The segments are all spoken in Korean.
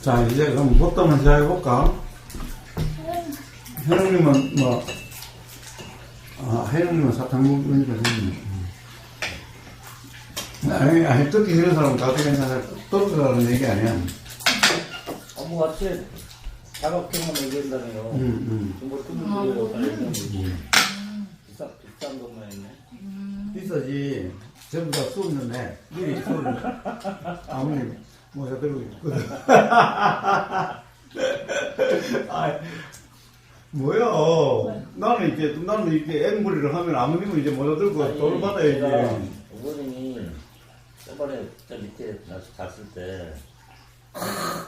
자, 이제 그럼 보따만 시작해볼까? 현웅님은 현웅님은 사탕 먹으니까 아니, 듣기 싫은 사람은 가도 괜찮아. 떨어져라는 얘기 아니야. 뭐 같이 자각형만 얘기한다네요. 뭐 뚜껑으로 달리는 거지. 비싼 것만 했네. 비싸지. 전부 다 쏘는데 미리 쏘는 아버님 모자 들고 있거든. 아, 뭐야? 나는 이렇게 앵무리를 하면 아버님은 이제 모자 들고 돈을 받아야지. 어머님이 저번에 저 밑에 잤을 때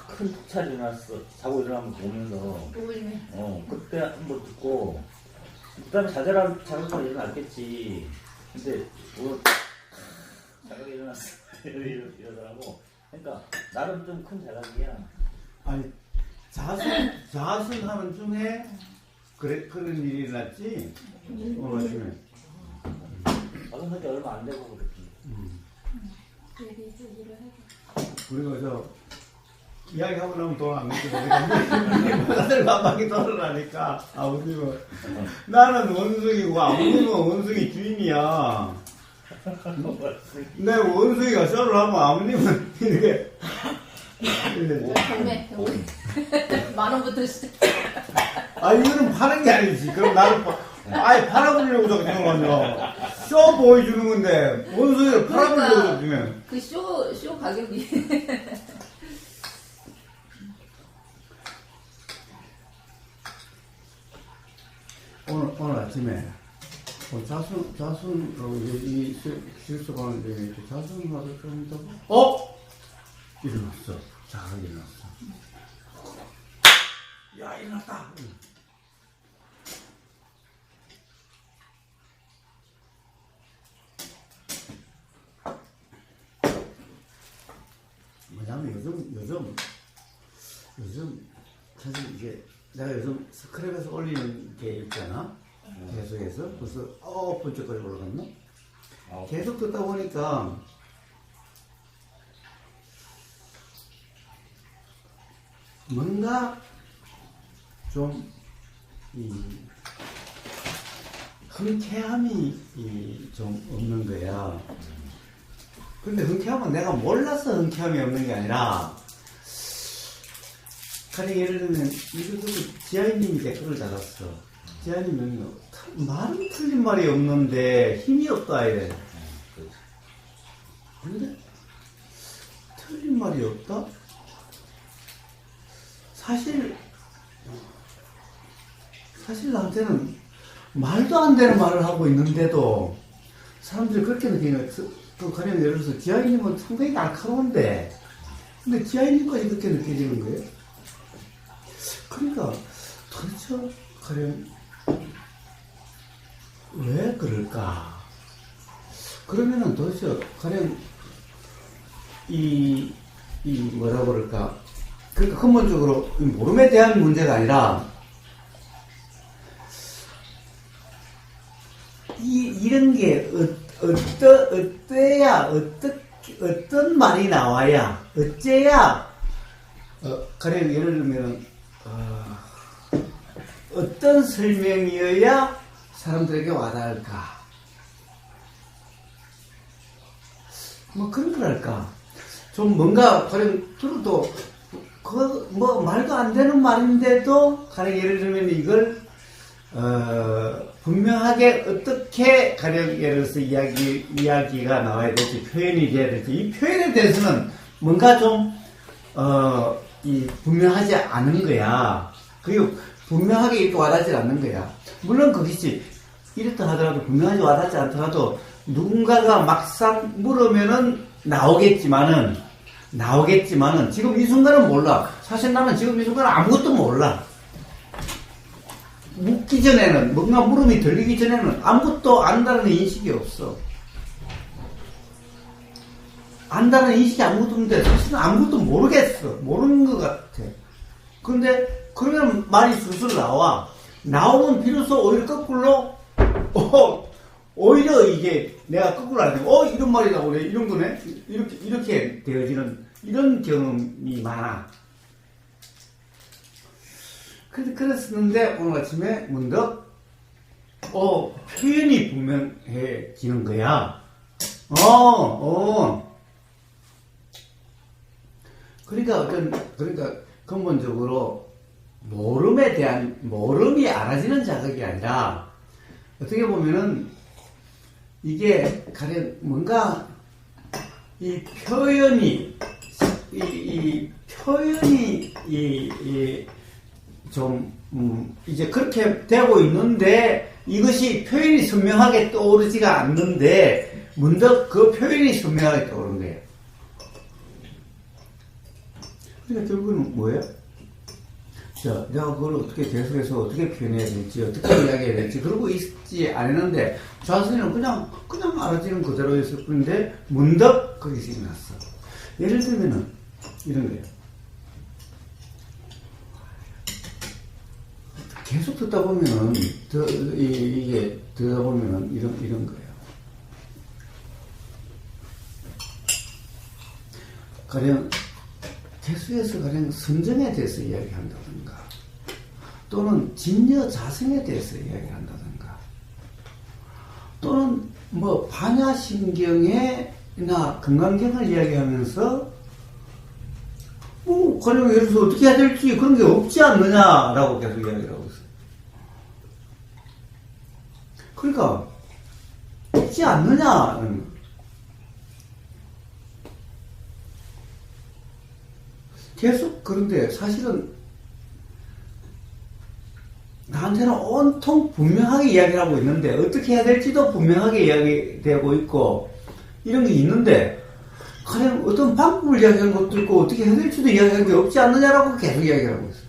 큰 폭찰이 났어. 자고 일어나면 보면서 그때 한 번 듣고 그다음에 자다가 일어났겠지. 근데 오늘 자다가 일어났어. 이러더라고. 그러니까 나름 좀 큰 자각이야. 아니 자순하는 중에 그런 일이 일어났지. 오늘 아침에. 자sun한 지 얼마 안 되고 그랬지. 우리가 이야기하고 나면 돈 안 내고 모자들 반박이 돌아가니까 아버님은 나는 원숭이고 아버님은 원숭이 주인이야. 내 원숭이가 썰을 하면 아버님은 이렇게 경매 10,000원부터 시작. 아 이거는 파는 게 아니지. 그럼 나는 아예 팔아보려고 저거 아니라 쇼 보여주는 건데 원숭이를 팔아보려고 주면 그 쇼 가격이 오늘 아침에 자순으로 이 실습하는데 자순하고 좀 더 일어났어. 잘 일어났어. 야 일어났다. 뭐냐면 요즘 사실 이게 내가 요즘 스크랩에서 올리는 게 있잖아. 계속해서 벌써 번쩍거리 올라갔나? 계속 듣다 보니까 뭔가 좀 흔쾌함이 좀 없는 거야. 근데 흔쾌함은 내가 몰라서 흔쾌함이 없는 게 아니라 가령 예를 들면 이거 지아이님이 댓글을 달았어. 지아이님은 말은 틀린 말이 없는데 힘이 없다 이래. 근데 틀린 말이 없다? 사실 나한테는 말도 안 되는 말을 하고 있는데도 사람들이 그렇게 느끼는 거야. 또 가령 예를 들어서 지아이님은 상당히 날카로운데 근데 지아이님까지 그렇게 느껴지는 거예요. 그러니까 도대체 가령 왜 그럴까? 그러면은 도대체 가령 이 뭐라 그럴까? 그러니까 근본적으로 모름에 대한 문제가 아니라 이런 게 어떤 말이 나와야 어째야 가령 예를 들면 어떤 설명이어야 사람들에게 와닿을까? 뭐 그런 거랄까? 좀 뭔가 가령 들어도 뭐 말도 안 되는 말인데도 가령 예를 들면 이걸 분명하게 어떻게 가령 예를 들어서 이야기가 나와야 될지 표현이 돼야 될지 이 표현에 대해서는 뭔가 좀 분명하지 않은 거야. 그리고 분명하게 이렇게 와닿지 않는 거야. 물론 그것이 이렇다 하더라도 분명하지 와닿지 않더라도 누군가가 막상 물으면은 나오겠지만은 지금 이 순간은 몰라. 사실 나는 지금 이 순간은 아무것도 몰라. 묻기 전에는 뭔가 물음이 들리기 전에는 아무것도 안다는 인식이 없어. 안다는 인식이 아무것도 없는데 사실은 아무것도 모르겠어. 모르는 것 같아. 근데 그러면 말이 술술 나오면 비로소 오히려 거꾸로 오히려 이게 내가 거꾸로 안 되고 이런 말이 나오네 이런 거네 이렇게 되어지는 이런 경험이 많아. 그랬었는데 오늘 아침에 문득 표현이 분명해지는 거야. 그러니까 근본적으로 모름이 알아지는 자극이 아니라 어떻게 보면은 이게 가령 뭔가 이 표현이 좀 이제 그렇게 되고 있는데 이것이 표현이 선명하게 떠오르지가 않는데 문득 그 표현이 선명하게 떠오르는 거예요. 그러니까 결국은 뭐예요? 자, 내가 그걸 어떻게 대수해서 어떻게 표현해야 될지, 어떻게 이야기해야 될지, 그러고 있지 않았는데, 자신은 그냥 알아지는 그대로였을 뿐인데, 문득 거기서 일어났어. 예를 들면은, 이런 거예요. 계속 듣다 보면은, 이게, 듣다 보면은, 이런 거예요. 가령, 개수에서 가령 선정에 대해서 이야기한다든가 또는 진여자성에 대해서 이야기한다든가 또는 뭐 반야신경이나 건강경을 이야기하면서 가령 예를 들어서 어떻게 해야 될지 그런 게 없지 않느냐라고 계속 이야기를 하고 있어요. 그러니까 없지 않느냐는 계속 그런데 사실은 나한테는 온통 분명하게 이야기를 하고 있는데 어떻게 해야 될지도 분명하게 이야기되고 있고 이런 게 있는데 가령 어떤 방법을 이야기하는 것도 있고 어떻게 해야 될지도 이야기하는 게 없지 않느냐라고 계속 이야기를 하고 있어요.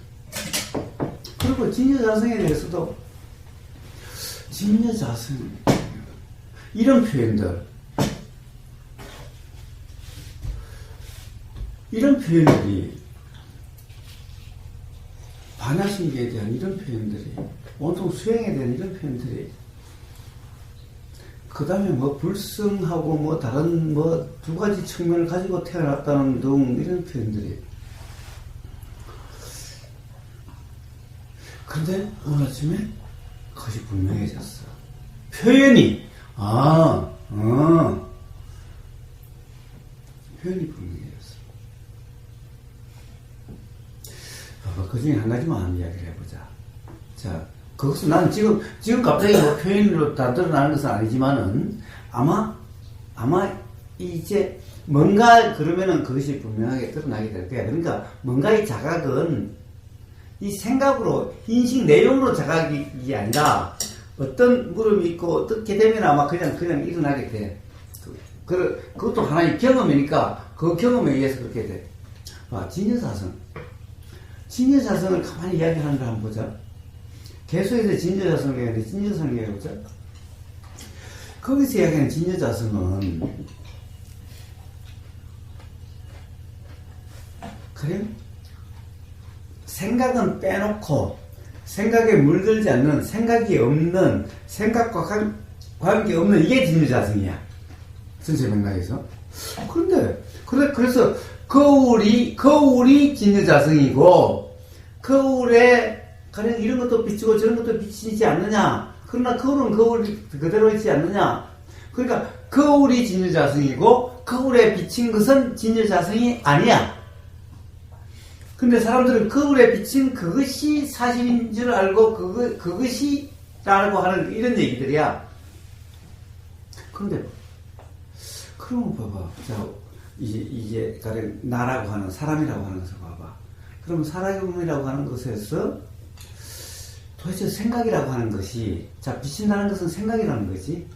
그리고 진여자성에 대해서도 진여자성 이런 표현들이 반야신기에 대한 이런 표현들이 온통 수행에 대한 이런 표현들이 그 다음에 뭐 불성하고 뭐 다른 뭐 두 가지 측면을 가지고 태어났다는 등 이런 표현들이 근데 오늘 아침에 그것이 분명해졌어. 표현이 표현이 분명해졌어. 그 중에 한 가지만 이야기를 해보자. 자, 그것은 나는 지금 갑자기 뭐 표현으로 다 드러나는 것은 아니지만은, 아마 이제 뭔가 그러면은 그것이 분명하게 드러나게 될 거야. 그러니까 뭔가의 자각은 이 생각으로, 인식 내용으로 자각이 아니라 어떤 물음이 있고 어떻게 되면 아마 그냥 일어나게 돼. 그것도 하나의 경험이니까 그 경험에 의해서 그렇게 돼. 진여자성을 가만히 이야기하는 걸 한번 보자. 개수에서 진여자성을 이야기하는데 진여자성을 이야기해보자. 거기서 이야기하는 진여자성은 그래? 생각은 빼놓고 생각에 물들지 않는 생각이 없는 생각과 관계없는 이게 진여자성이야. 전체 맥락에서. 그래서 거울이 진여자성이고 거울에 가령 이런 것도 비치고 저런 것도 비치지 않느냐. 그러나 거울은 거울 그대로 있지 않느냐. 그러니까 거울이 진여자성이고 거울에 비친 것은 진여자성이 아니야. 근데 사람들은 거울에 비친 그것이 사실인 줄 알고 그것이라고 하는 이런 얘기들이야. 그런데 그러면 봐봐. 자, 이제 가령 나라고 하는 사람이라고 하는 것을 봐봐. 그러면 사람이라고 하는 것에서 도대체 생각이라고 하는 것이 비친다는 것은 생각이라는 거지.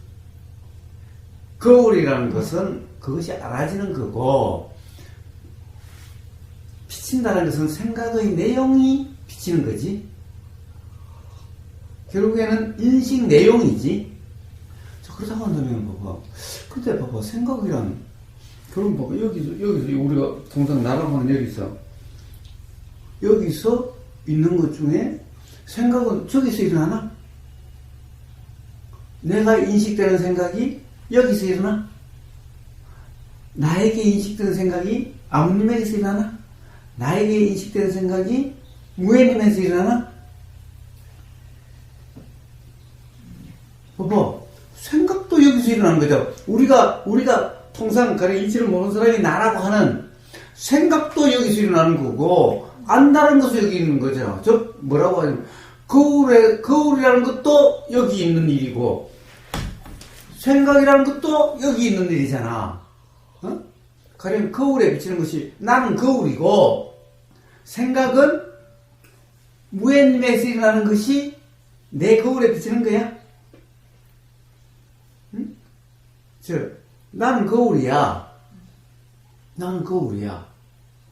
거울이라는 것은 그것이 알아지는 거고 비친다는 것은 생각의 내용이 비치는 거지. 결국에는 인식 내용이지. 자, 그렇다고 한다면 봐봐. 근데 봐봐, 생각이란 그럼 봐봐, 여기서 우리가 통상 나라고 하는 여기서 있는 것 중에 생각은 저기서 일어나나? 내가 인식되는 생각이 여기서 일어나? 나에게 인식되는 생각이 아무님에게서 일어나나? 나에게 인식되는 생각이 무예님에서 일어나나? 여기서 일어나는 거죠. 우리가 통상 그래 이치를 모르는 사람이 나라고 하는 생각도 여기서 일어나는 거고 안다는 것도 여기 있는 거죠. 저 뭐라고 하냐면 거울이라는 것도 여기 있는 일이고 생각이라는 것도 여기 있는 일이잖아. 어? 가령 거울에 비치는 것이 나는 거울이고 생각은 무해님에서 일어나는 것이 내 거울에 비치는 거야. 응? 나는 거울이야. 나는 거울이야.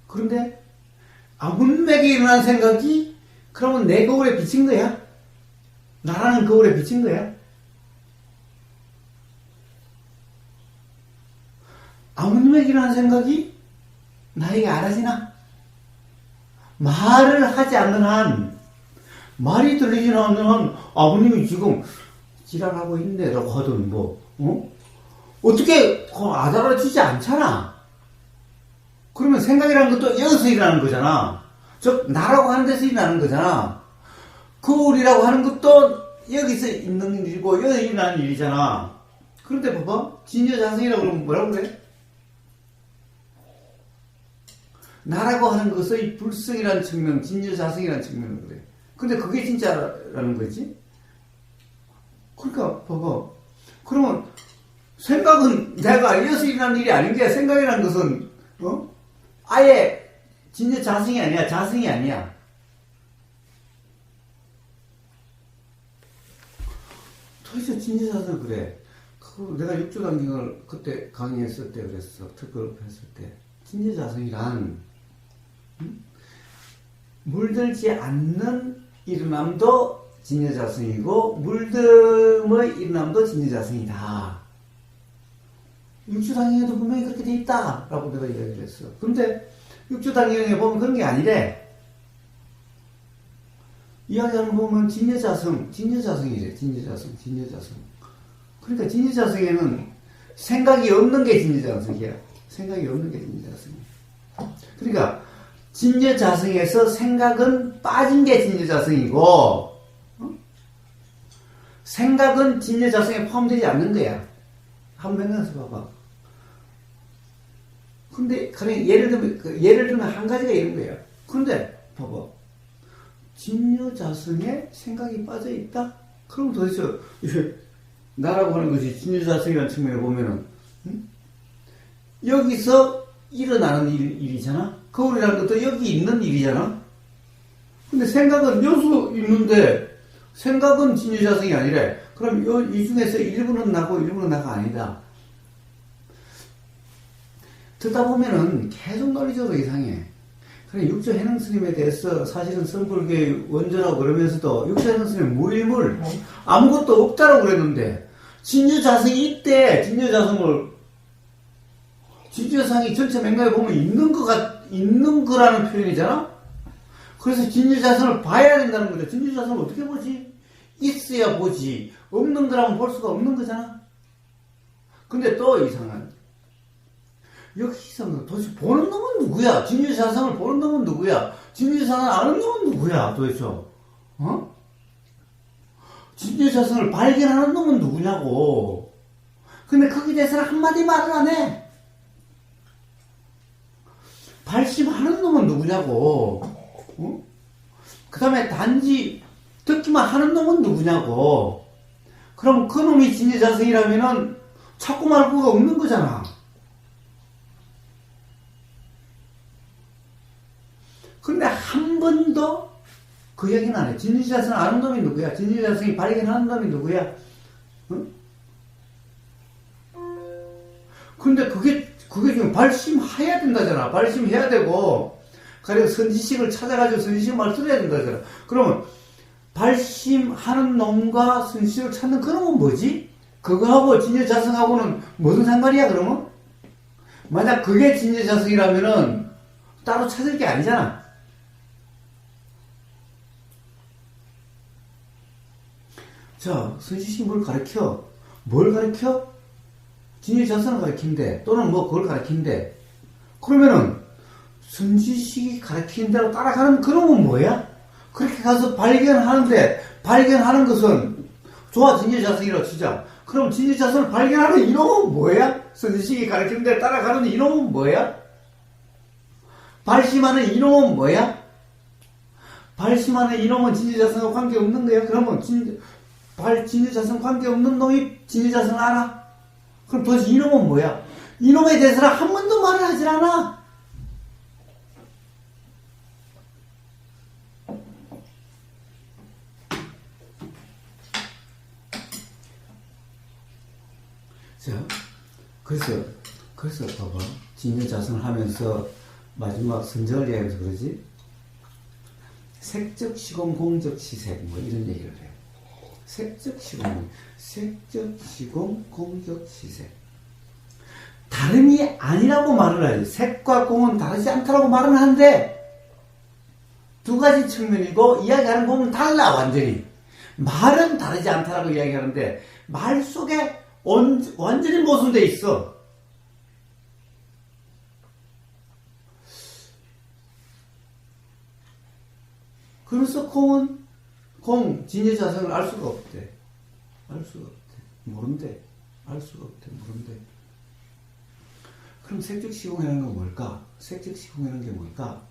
그런데 아문맥에 일어난 생각이 그러면 내 거울에 비친 거야? 나라는 거울에 비친 거야? 아문맥에 일어난 생각이 나에게 알아지나? 말을 하지 않는 한, 말이 들리지 않는 한, 아버님이 지금 지랄하고 있네라고 하든 어떻게 알아주지 않잖아. 그러면 생각이라는 것도 여기서 일어나는 거잖아. 즉 나라고 하는 데서 일어나는 거잖아. 거울이라고 하는 것도 여기서 있는 일이고 여기서 일어나는 일이잖아. 그런데 봐봐, 진여자성이라고 그러면 뭐라고 그래? 나라고 하는 것의 불성이라는 측면, 진여자성이라는 측면으로 그래. 근데 그게 진짜라는 거지? 그러니까 봐봐, 그러면 생각은 내가 여기서 일어나는 일이 아닌 게, 생각이라는 것은 아예 진짜 자성이 아니야. 자성이 아니야. 도대체 진짜 자성 그래. 내가 육조단경을 그때 강의했을 때 그랬어. 특허를 했을 때. 진짜 자성이란 물들지 않는 일어남도 진여자성이고 물듦의 일어남도 진여자성이다. 육조단경에도 분명히 그렇게 돼 있다 라고 내가 이야기를 했어. 근데 육조단경에 보면 그런 게 아니래. 이야기하는 거 보면 진여자성이래. 진여자성. 그러니까 진여자성에는 생각이 없는 게 진여자성이야. 생각이 없는 게 진여자성이야. 그러니까 진여자성에서 생각은 빠진 게 진여자성이고 생각은 진여자성에 포함되지 않는 거야. 한번 생각해서 봐봐. 근데 가령 예를 들면 한 가지가 이런 거예요. 그런데 봐봐, 진여자성에 생각이 빠져 있다? 그럼 도대체 나라고 하는 것이 진여자성이라는 측면에 보면은 여기서 일어나는 일이잖아. 거울이라는 것도 여기 있는 일이잖아. 근데 생각은 여수 있는데 생각은 진여자성이 아니래. 그럼 이 중에서 일부는 나고 일부는 나가 아니다. 듣다 보면은 계속 논리적으로 이상해. 그래, 육조해능 스님에 대해서 사실은 선불교의 원조라고 그러면서도 육조해능 스님 무일물 아무것도 없다라고 그랬는데 진여자성이 있대. 진여자성이 전체 맥락에 보면 있는 거라는 표현이잖아. 그래서 진여자성을 봐야 된다는 거죠. 진여자성을 어떻게 보지? 있어야 보지. 없는 거라면 볼 수가 없는 거잖아. 근데 또 이상한, 여기서 도대체 보는 놈은 누구야? 진여자성을 보는 놈은 누구야? 진여자성을 아는 놈은 누구야? 도대체 진여자성을 발견하는 놈은 누구냐고. 근데 거기에 대해서는 한마디 말을 안 해. 발심하는 놈은 누구냐고. 그 다음에 단지 듣기만 하는 놈은 누구냐고. 그럼 그 놈이 진여자성이라면은 찾고 말고가 없는 거잖아. 근데 한 번도 그 얘기는 안 해. 진여자성을 아는 놈이 누구야? 진여자성이 발견하는 놈이 누구야? 응? 근데 그게 지금 발심해야 된다잖아. 발심해야 되고, 가령 선지식을 찾아가지고 선지식 말을 들어야 된다잖아. 그러면 발심하는 놈과 선지식을 찾는 그 놈은 뭐지? 그거하고 진여자성하고는 무슨 상관이야, 그러면? 만약 그게 진여자성이라면은 따로 찾을 게 아니잖아. 자, 선지식이 뭘 가르쳐? 뭘 가르쳐? 진여자성을 가르친대. 또는 그걸 가르친대. 그러면은 선지식이 가르치는 대로 따라가는 그놈은 뭐야? 그렇게 가서 발견하는 것은 좋아, 진여자성이라고 치자. 그럼 진유자선을 발견하는 이놈은 뭐야? 선지식이 가르치는 데 따라가는 이놈은 뭐야? 발심하는 이놈은 뭐야? 발심하는 이놈은 진유자선과 관계없는 거야? 그러면 진유자선 관계없는 놈이 진유자선을 알아? 그럼 도대체 이놈은 뭐야? 이놈에 대해서는 한 번도 말을 하질 않아. 자, 그래서 봐봐. 진유자선을 하면서 마지막 선정을 이야기해서 그러지? 색적 시공, 공적 시색, 뭐 이런 얘기를 해. 색적 시공, 공적 시색. 다름이 아니라고 말을 하지. 색과 공은 다르지 않다라고 말은 하는데, 두 가지 측면이고, 이야기하는 부분은 달라, 완전히. 말은 다르지 않다라고 이야기하는데, 말 속에 완전히 모순되어 있어. 그래서 진유자선을 알 수가 없대. 모른대. 알 수가 없대. 모른대. 그럼 색적 시공이라는 건 뭘까? 색적 시공이라는 게 뭘까?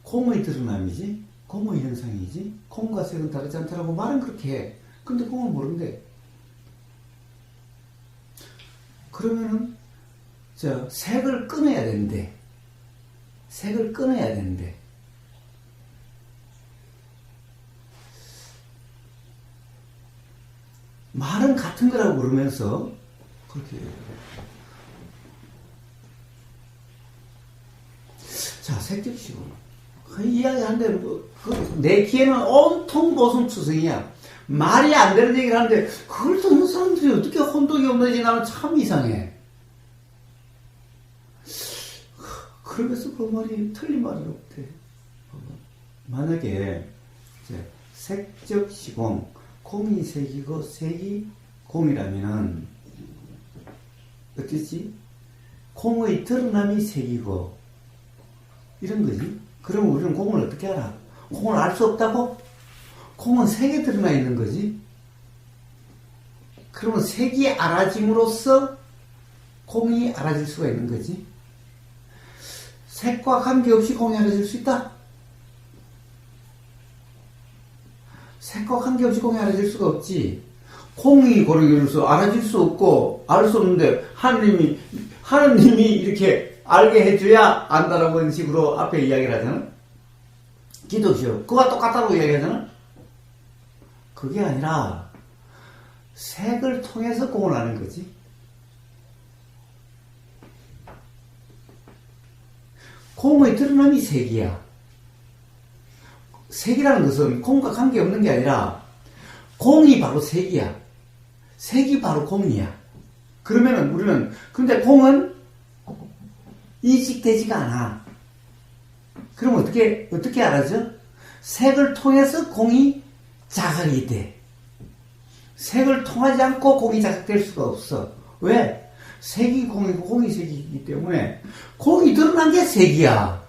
콩의 드러남이지? 콩의 현상이지? 콩과 색은 다르지 않다라고 말은 그렇게 해. 근데 콩은 모른대. 그러면은, 색을 끊어야 되는데. 말은 같은 거라고 그러면서, 그렇게 얘기해요. 자, 색적 시공. 이야기하는데, 내 귀에는 온통 모순투성이야. 말이 안 되는 얘기를 하는데, 그걸 듣는 사람들이 어떻게 혼동이 없는지 나는 참 이상해. 그러면서 그 말이 틀린 말이 없대. 만약에, 색적 시공, 공이 색이고, 색이 공이라면은, 어떻지? 공의 드러남이 색이고, 이런 거지. 그러면 우리는 공을 어떻게 알아? 공을 알 수 없다고? 공은 색에 드러나 있는 거지. 그러면 색이 알아짐으로써 공이 알아질 수가 있는 거지. 색과 관계없이 공이 알아질 수 있다? 색과 관계없이 공이 알아질 수가 없지. 공이 고르기로서 알아질 수 없고 알 수 없는데 하느님이 이렇게 알게 해줘야 안다라고 하는 식으로 앞에 이야기를 하잖아. 기독교 그와 똑같다고 이야기하잖아. 그게 아니라 색을 통해서 공을 아는 거지. 공의 드러남이 색이야. 색이라는 것은 공과 관계없는 게 아니라 공이 바로 색이야. 색이 바로 공이야. 그러면은 우리는 근데 공은 인식되지가 않아. 그럼 어떻게 알아죠? 색을 통해서 공이 자각이 돼. 색을 통하지 않고 공이 자각될 수가 없어. 왜? 색이 공이고 공이 색이기 때문에 공이 드러난 게 색이야.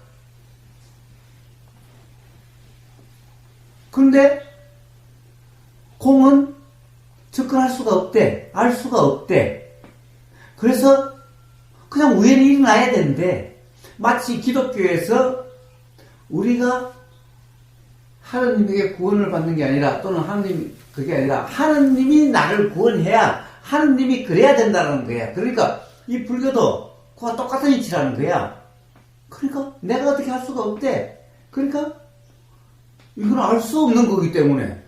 그런데 공은 접근할 수가 없대. 알 수가 없대. 그래서 그냥 우연히 일어나야 되는데 마치 기독교에서 우리가 하느님에게 구원을 받는 게 아니라 또는 그게 아니라 하느님이 나를 구원해야 하느님이 그래야 된다는 거야. 그러니까 이 불교도 그와 똑같은 이치라는 거야. 그러니까 내가 어떻게 할 수가 없대. 그러니까 이건 알 수 없는 거기 때문에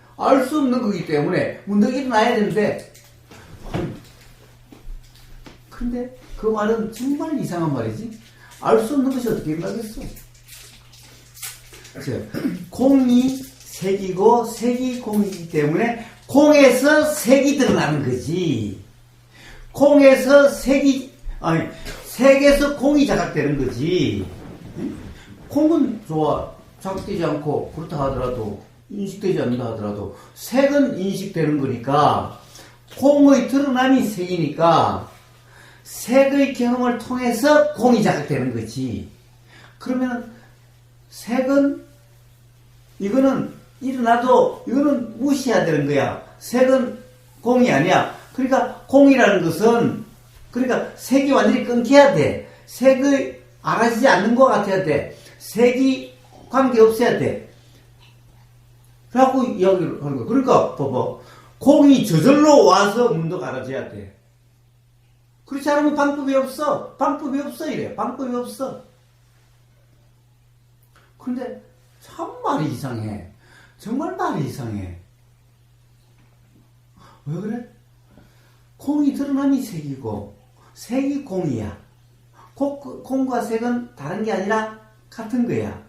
문득 일어나야 되는데 근데 그 말은 정말 이상한 말이지. 알 수 없는 것이 어떻게 일어나겠어. 공이 색이고 색이 공이기 때문에 공에서 색이 드러나는 거지. 색에서 공이 자각되는 거지. 공은 좋아. 자각되지 않고 그렇다 하더라도 인식되지 않는다 하더라도 색은 인식되는 거니까 공의 드러남이 색이니까 색의 경험을 통해서 공이 자각되는 거지. 그러면 색은 이거는 일어나도 이거는 무시해야 되는 거야. 색은 공이 아니야. 그러니까 공이라는 것은 그러니까 색이 완전히 끊겨야 돼. 색이 알아지지 않는 것 같아야 돼. 색이 관계없어야 돼. 그래갖고 이야기를 하는 거야. 그러니까 봐봐. 공이 저절로 와서 문도가 알아져야 돼. 그렇지 않으면 방법이 없어. 방법이 없어 이래. 방법이 없어. 근데 참 말이 이상해. 정말 말이 이상해. 왜 그래? 공이 드러남이 색이고 색이 공이야. 공과 색은 다른 게 아니라 같은 거야.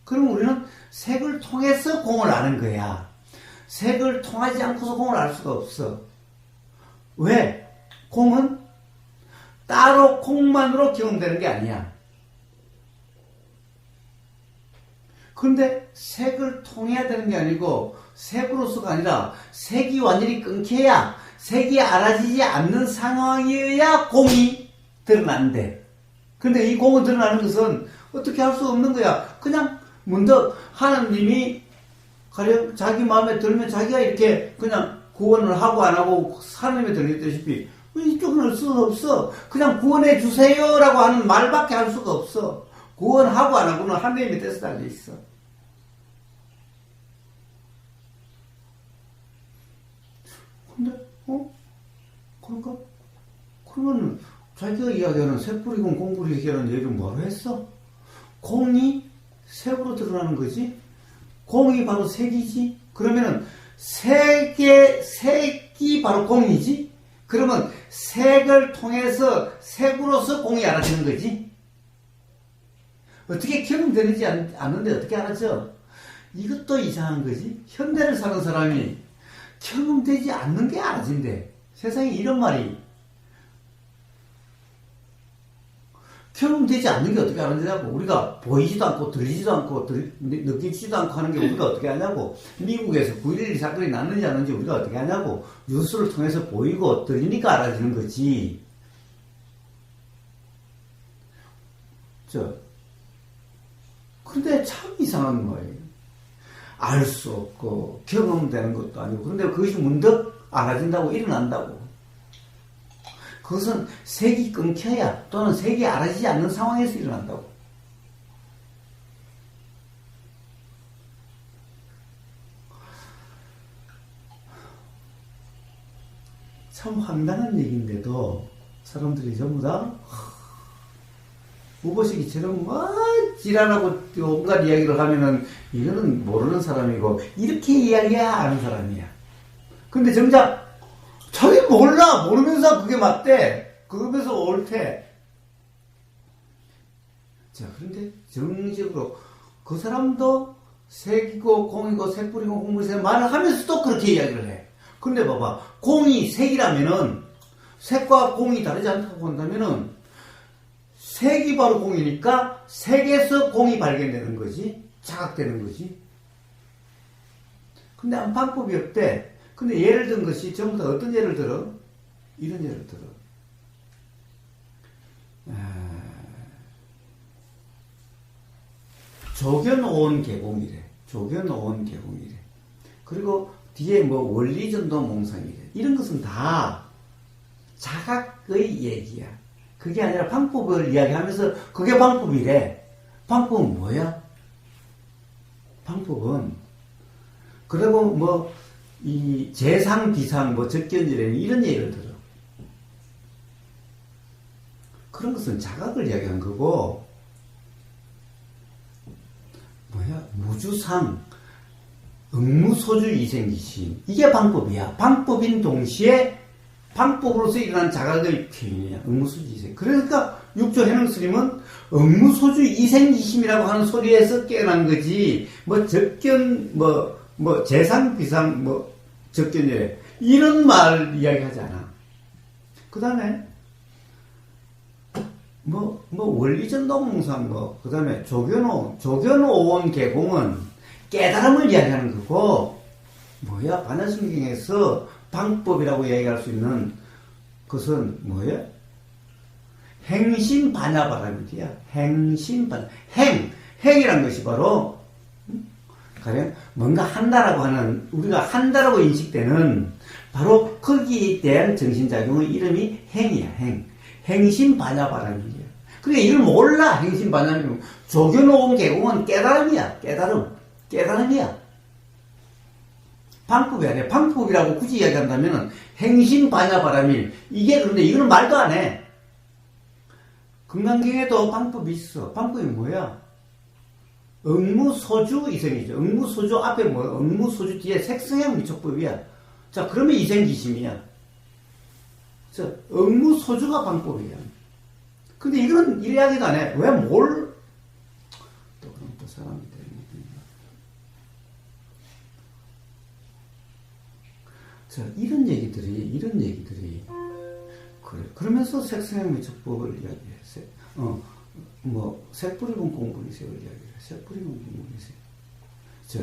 그럼 우리는 색을 통해서 공을 아는 거야. 색을 통하지 않고서 공을 알 수가 없어. 왜? 공은 따로 공만으로 경험되는 게 아니야. 그런데 색을 통해야 되는 게 아니고 색으로서가 아니라 색이 완전히 끊겨야 색이 알아지지 않는 상황이어야 공이 드러난대. 근데 이 공이 드러나는 것은 어떻게 할 수 없는 거야. 그냥 문득 하나님이 가령 자기 마음에 들면 자기가 이렇게 그냥 구원을 하고 안 하고 하나님에 들리다시피 이쪽은 할 수가 없어. 그냥 구원해 주세요라고 하는 말밖에 할 수가 없어. 구원하고 안 하고는 하나님의 뜻에 달려 있어. 근데 그러니까 그러면 자기가 이야기하는 색불이건 공불이건 얘기를 뭐로 했어? 공이 색으로 드러나는 거지. 공이 바로 색이지. 그러면은 색이 바로 공이지. 그러면 색을 통해서 색으로서 공이 알아지는 거지. 어떻게 경험되는지 아는데 어떻게 알아져? 이것도 이상한 거지. 현대를 사는 사람이 경험되지 않는 게 알아진대. 세상에 이런 말이. 경험되지 않는 게 어떻게 알아지냐고. 우리가 보이지도 않고 들리지도 않고 느끼지도 않고 하는 게 우리가 어떻게 하냐고. 미국에서 9.11 사건이 났는지 안 났는지 우리가 어떻게 하냐고. 뉴스를 통해서 보이고 들리니까 알아지는 거지. 근데 참 이상한 거예요. 알 수 없고 경험되는 것도 아니고. 그런데 그것이 문득 알아진다고 일어난다고. 그것은 색이 끊겨야 또는 색이 알아지지 않는 상황에서 일어난다고. 참 황당한 얘기인데도 사람들이 전부 다 우보식이처럼 지랄하고 온갖 이야기를 하면은 이거는 모르는 사람이고 이렇게 이야기해야 아는 사람이야. 근데 정작 자기 몰라. 모르면서 그게 맞대. 그러면서 옳대. 자, 그런데 정식으로 그 사람도 색이고 공이고 색불이고 공불이고 말을 하면서도 그렇게 이야기를 해. 근데 봐봐. 공이 색이라면은 색과 공이 다르지 않다고 한다면은 색이 바로 공이니까 색에서 공이 발견되는 거지. 자각되는 거지. 근데 아무 방법이 없대. 근데 예를 든 것이 전부 다 어떤 예를 들어? 이런 예를 들어. 조견오온 계공이래. 조견오온 계공이래. 그리고 뒤에 뭐 원리전도 몽상이래. 이런 것은 다 자각의 얘기야. 그게 아니라 방법을 이야기하면서 그게 방법이래. 방법은 뭐야? 방법은 그리고 뭐 이 재상, 비상, 뭐 적견이래 이런 예를 들어. 그런 것은 자각을 이야기한 거고, 무주상, 응무소주 이생기심 이게 방법이야. 방법인 동시에 방법으로서 일어난 자각의 표현이야. 응무소주 이생. 그러니까 육조 해능스님은 응무소주 이생기심이라고 하는 소리에서 깨어난 거지. 뭐 적견, 뭐 재상, 비상, 뭐 적견이래. 이런 말 이야기하지 않아. 그 다음에 원리전동몽상 그 다음에 조견오온 계공은 깨달음을 이야기하는 거고, 반야심경에서 방법이라고 이야기할 수 있는 것은 행심반야바라밀이야. 행심반야. 행이란 것이 바로 가령 뭔가 한다라고 하는, 우리가 한다라고 인식되는 바로 거기에 대한 정신작용의 이름이 행이야, 행. 행심반야바람이야. 그러니까 이걸 몰라, 행심반야바람. 조교놓은 개공은 깨달음이야, 깨달음이야. 방법이 아니야. 방법이라고 굳이 이야기한다면 행심반야바람일. 이게 그런데 이거는 말도 안 해. 금강경에도 방법이 있어. 방법이 뭐야? 응무소주 이생이죠. 응무소주 앞에 뭐야? 응무소주 뒤에 색성형 미촉법이야. 자, 그러면 이생기심이야. 자, 응무소주가 방법이야. 근데 이거는 이야기도 안 해. 왜 뭘? 또 그럼 또 사람이 되는 자, 이런 얘기들이 그래. 그러면서 색성형 미촉법을 이야기했어요. 색뿌리공 공분이세요 이야기해. 색뿌리공 공분이세요. 저,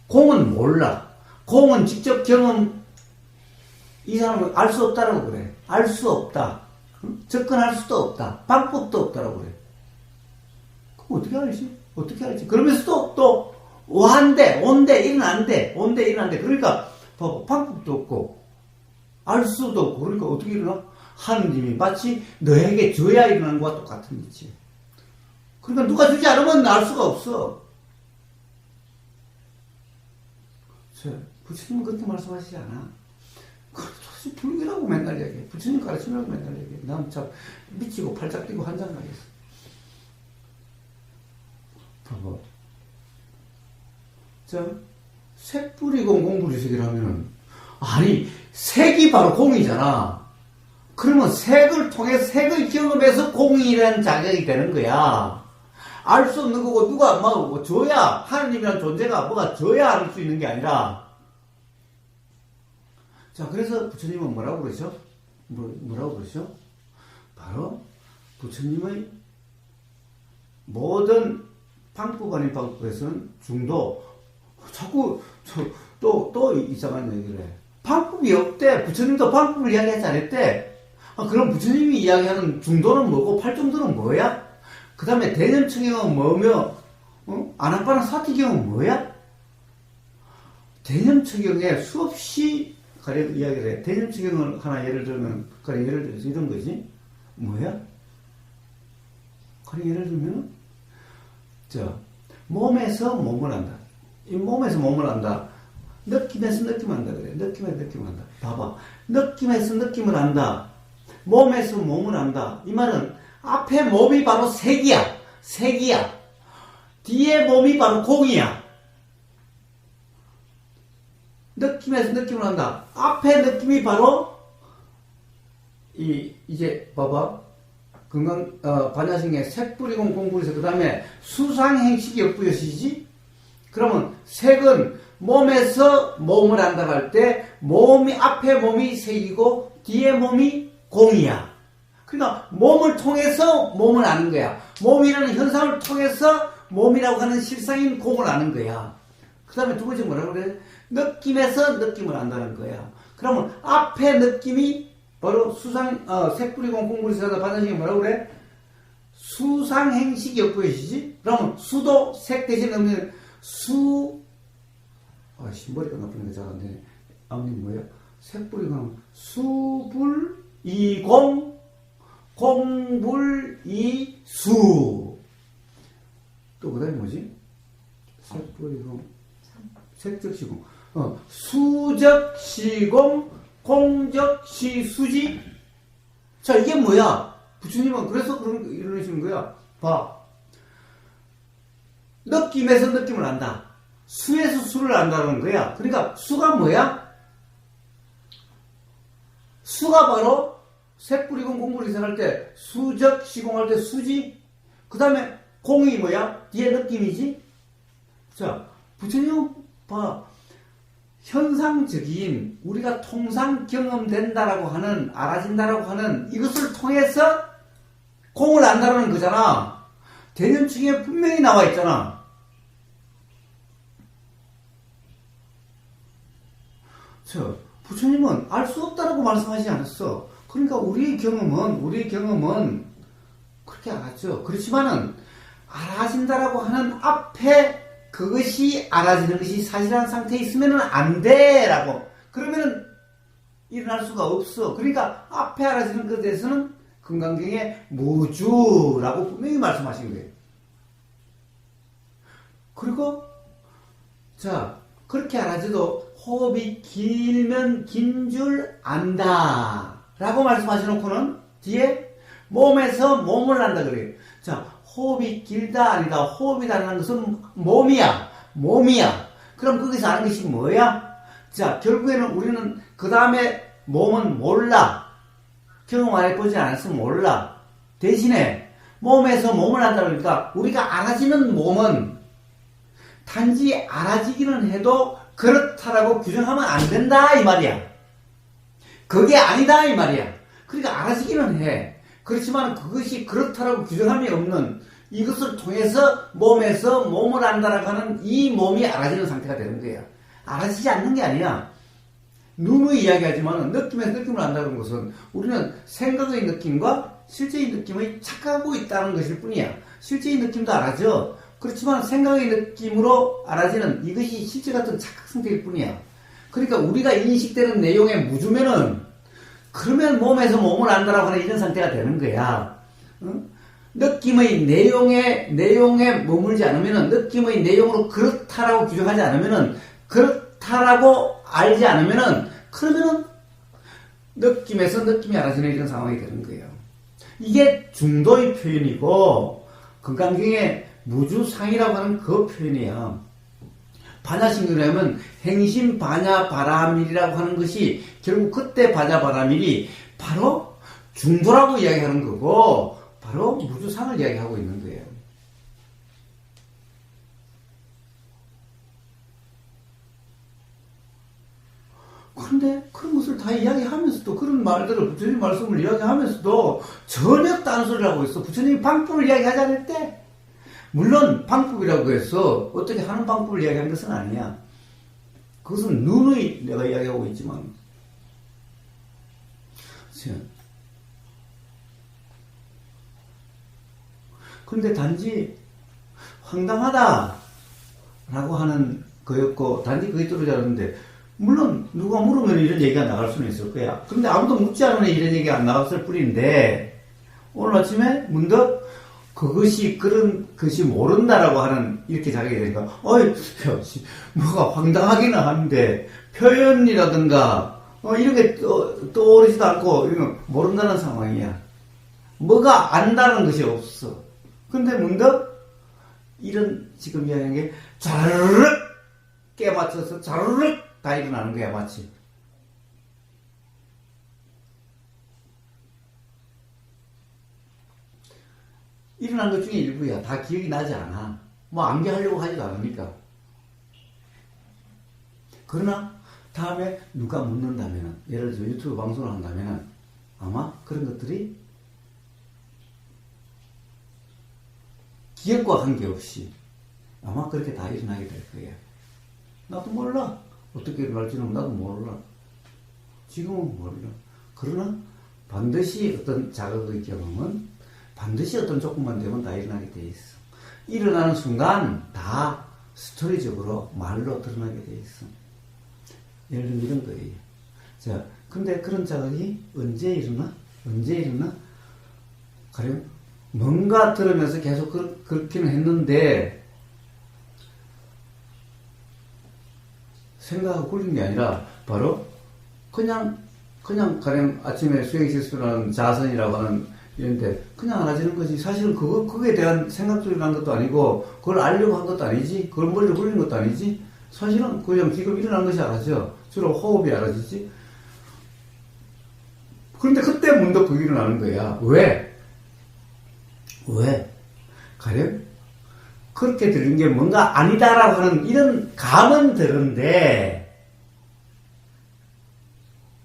공은 몰라. 공은 직접 경험, 이 사람은 알 수 없다라고 그래. 알 수 없다. 접근할 수도 없다. 방법도 없다라고 그래. 그럼 어떻게 알지? 그러면서 또, 온대, 이는 안 돼. 그러니까, 방법도 없고, 알 수도 없고, 그러니까 어떻게 일어나? 하느님이 마치 너에게 줘야 일어나는 것과 똑같은 이치. 그러니까 누가 주지 않으면 알 수가 없어. 부처님은 그렇게 말씀하시지 않아. 도대체 불교라고 맨날 얘기해. 부처님 가르치라고 맨날 얘기해. 난 참 미치고 팔짝 뛰고 환장하겠어. 봐봐. 색뿌리공 공부리색이라면은, 아니, 색이 바로 공이잖아. 그러면 색을 통해 색을 경험해서 공이라는 자격이 되는 거야. 알 수 없는 거고, 누가 뭐 줘야, 하느님이라는 존재가 뭐가 줘야 알 수 있는 게 아니라. 자, 그래서 부처님은 뭐라고 그러죠? 뭐라고 그러죠? 바로 부처님의 모든 방법 아닌 방법에서는 중도, 자꾸 또 이상한 얘기를 해. 방법이 없대. 부처님도 방법을 이야기하지 않았대. 그럼 부처님이 이야기하는 중도는 뭐고 팔중도는 뭐야? 그 다음에 대념청경은 뭐며, 아나빠나 사티경은 뭐야? 대념청경에 수없이 가령 이야기를 해. 대념청경을 하나 예를 들면, 가령 예를 들어서 이런 거지. 뭐야? 가령 예를 들면, 몸에서 몸을 한다. 이 몸에서 몸을 한다. 느낌에서 느낌을 한다 그래. 느낌에서 느낌을 한다. 봐봐. 느낌에서 느낌을 한다. 몸에서 몸을 한다. 이 말은 앞에 몸이 바로 색이야. 뒤에 몸이 바로 공이야. 느낌에서 느낌을 한다. 앞에 느낌이 바로 이제 봐봐. 반야신경 색뿌리공 공부에서 그 다음에 수상행식이 역부여시지. 그러면 색은 몸에서 몸을 한다고 할 때 앞에 몸이 색이고 뒤에 몸이 공이야. 그러니까 몸을 통해서 몸을 아는 거야. 몸이라는 현상을 통해서 몸이라고 하는 실상인 공을 아는 거야. 그 다음에 두 번째 뭐라고 그래? 느낌에서 느낌을 안다는 거야. 그러면 앞에 느낌이 바로 색뿌리공 공부에서 반야신경 뭐라고 그래? 수상행식 역부여시지. 그러면 수도 색 대신 없는 머리가 나쁘는 게 잘 안 되네. 아버님 뭐예요? 색불이공, 수불이공, 공불이수. 또 그 다음에 뭐지? 색불이공, 색적시공, 수적시공, 공적시수지. 자, 이게 뭐야? 부처님은 그래서 이러시는 거야. 봐. 느낌에서 느낌을 안다. 수에서 수를 안다는 거야. 그러니까 수가 뭐야? 수가 바로 색뿌리공 공부를 할 때 수적 시공할 때 수지. 그 다음에 공이 뭐야? 뒤에 느낌이지. 자, 부처님 봐. 현상적인 우리가 통상 경험된다라고 하는, 알아진다라고 하는 이것을 통해서 공을 안다라는 거잖아. 대념증에 분명히 나와 있잖아. 부처님은 알 수 없다라고 말씀하지 않았어. 그러니까 우리의 경험은 그렇게 알았죠. 그렇지만은 알아진다라고 하는 앞에 그것이 알아지는 것이 사실한 상태에 있으면 안 돼라고. 그러면은 일어날 수가 없어. 그러니까 앞에 알아지는 것에 대해서는 금강경에 무주라고 분명히 말씀하신 거예요. 그리고 자, 그렇게 알아져도 호흡이 길면 긴 줄 안다 라고 말씀하셔놓고는 뒤에 몸에서 몸을 안다 그래요. 자, 호흡이 길다 아니다. 호흡이라는 것은 몸이야. 그럼 거기서 아는 것이 뭐야? 자, 결국에는 우리는 그 다음에 몸은 몰라. 경험 안 해보지 않았으면 몰라. 대신에 몸에서 몸을 안다 그러니까 우리가 알아지는 몸은 단지 알아지기는 해도 그렇다라고 규정하면 안 된다 이 말이야. 그게 아니다 이 말이야. 그러니까 알아지기는 해. 그렇지만 그것이 그렇다라고 규정함이 없는 이것을 통해서 몸에서 몸을 안다라고 하는 이 몸이 알아지는 상태가 되는 거야. 알아지지 않는 게 아니야. 눈으로 이야기하지만 느낌에서 느낌을 안다는 것은 우리는 생각의 느낌과 실제의 느낌을 착각하고 있다는 것일 뿐이야. 실제의 느낌도 알아져. 그렇지만 생각의 느낌으로 알아지는 이것이 실제 같은 착각 상태일 뿐이야. 그러니까 우리가 인식되는 내용에 무주면은 그러면 몸에서 몸을 안다라고 하는 이런 상태가 되는 거야. 응? 느낌의 내용에 머물지 않으면은 느낌의 내용으로 그렇다라고 규정하지 않으면은 그렇다라고 알지 않으면은 그러면은 느낌에서 느낌이 알아지는 이런 상황이 되는 거예요. 이게 중도의 표현이고 금강경의 무주상이라고 하는 그 표현이야. 반야신경이라면 행심 반야 바라밀이라고 하는 것이 결국 그때 반야 바라밀이 바로 중도라고 이야기하는 거고 바로 무주상을 이야기하고 있는 거예요. 그런데 그런 것을 다 이야기하면서도 그런 말들을 부처님 말씀을 이야기하면서도 전혀 딴소리를 하고 있어. 부처님이 방법을 이야기하지 않을 때 물론 방법이라고 해서 어떻게 하는 방법을 이야기한 것은 아니야. 그것은 누누이 내가 이야기하고 있지만 그런데 단지 황당하다 라고 하는 거였고 단지 그게 떨어져 있는데 물론 누가 물으면 이런 얘기가 나갈 수는 있을 거야. 그런데 아무도 묻지 않으면 이런 얘기가 안 나왔을 뿐인데 오늘 아침에 문득 그것이 그런 것이 모른다라고 하는 이렇게 자격이 되니까 어이 뭐가 황당하기는 한데 표현이라든가 이런 게 떠오르지도 않고 이런 모른다는 상황이야. 뭐가 안다는 것이 없어. 근데 문득 이런 지금 이야기한 게 자르륵 깨맞춰서 자르륵 다 일어나는 거야 마치. 일어난 것 중에 일부야. 다 기억이 나지 않아. 뭐 암기하려고 하지도 않으니까. 그러나 다음에 누가 묻는다면 예를 들어 유튜브 방송을 한다면 아마 그런 것들이 기억과 관계없이 아마 그렇게 다 일어나게 될 거예요. 나도 몰라. 어떻게 일어날지는 나도 몰라. 지금은 몰라. 그러나 반드시 어떤 자극의 경험은 반드시 어떤 조건만 되면 다 일어나게 돼 있어. 일어나는 순간 다 스토리적으로 말로 드러나게 돼 있어. 예를 들면 이런 거예요. 자, 근데 그런 자극이 언제 일어나? 가령 뭔가 들으면서 계속 그렇기는 했는데 생각하고 굴린 게 아니라 바로 그냥 가령 아침에 수행 실수라는 자선이라고 하는 이런데 그냥 알아지는 거지. 사실은 그거에 대한 생각들이 난 것도 아니고 그걸 알려고 한 것도 아니지. 그걸 머리를 굴린 것도 아니지. 사실은 그냥 기겁 일어난 것이 알아져. 주로 호흡이 알아지지. 그런데 그때 문득 그게 일어나는 거야. 왜? 가령 그렇게 들린 게 뭔가 아니다라고 하는 이런 감은 드는데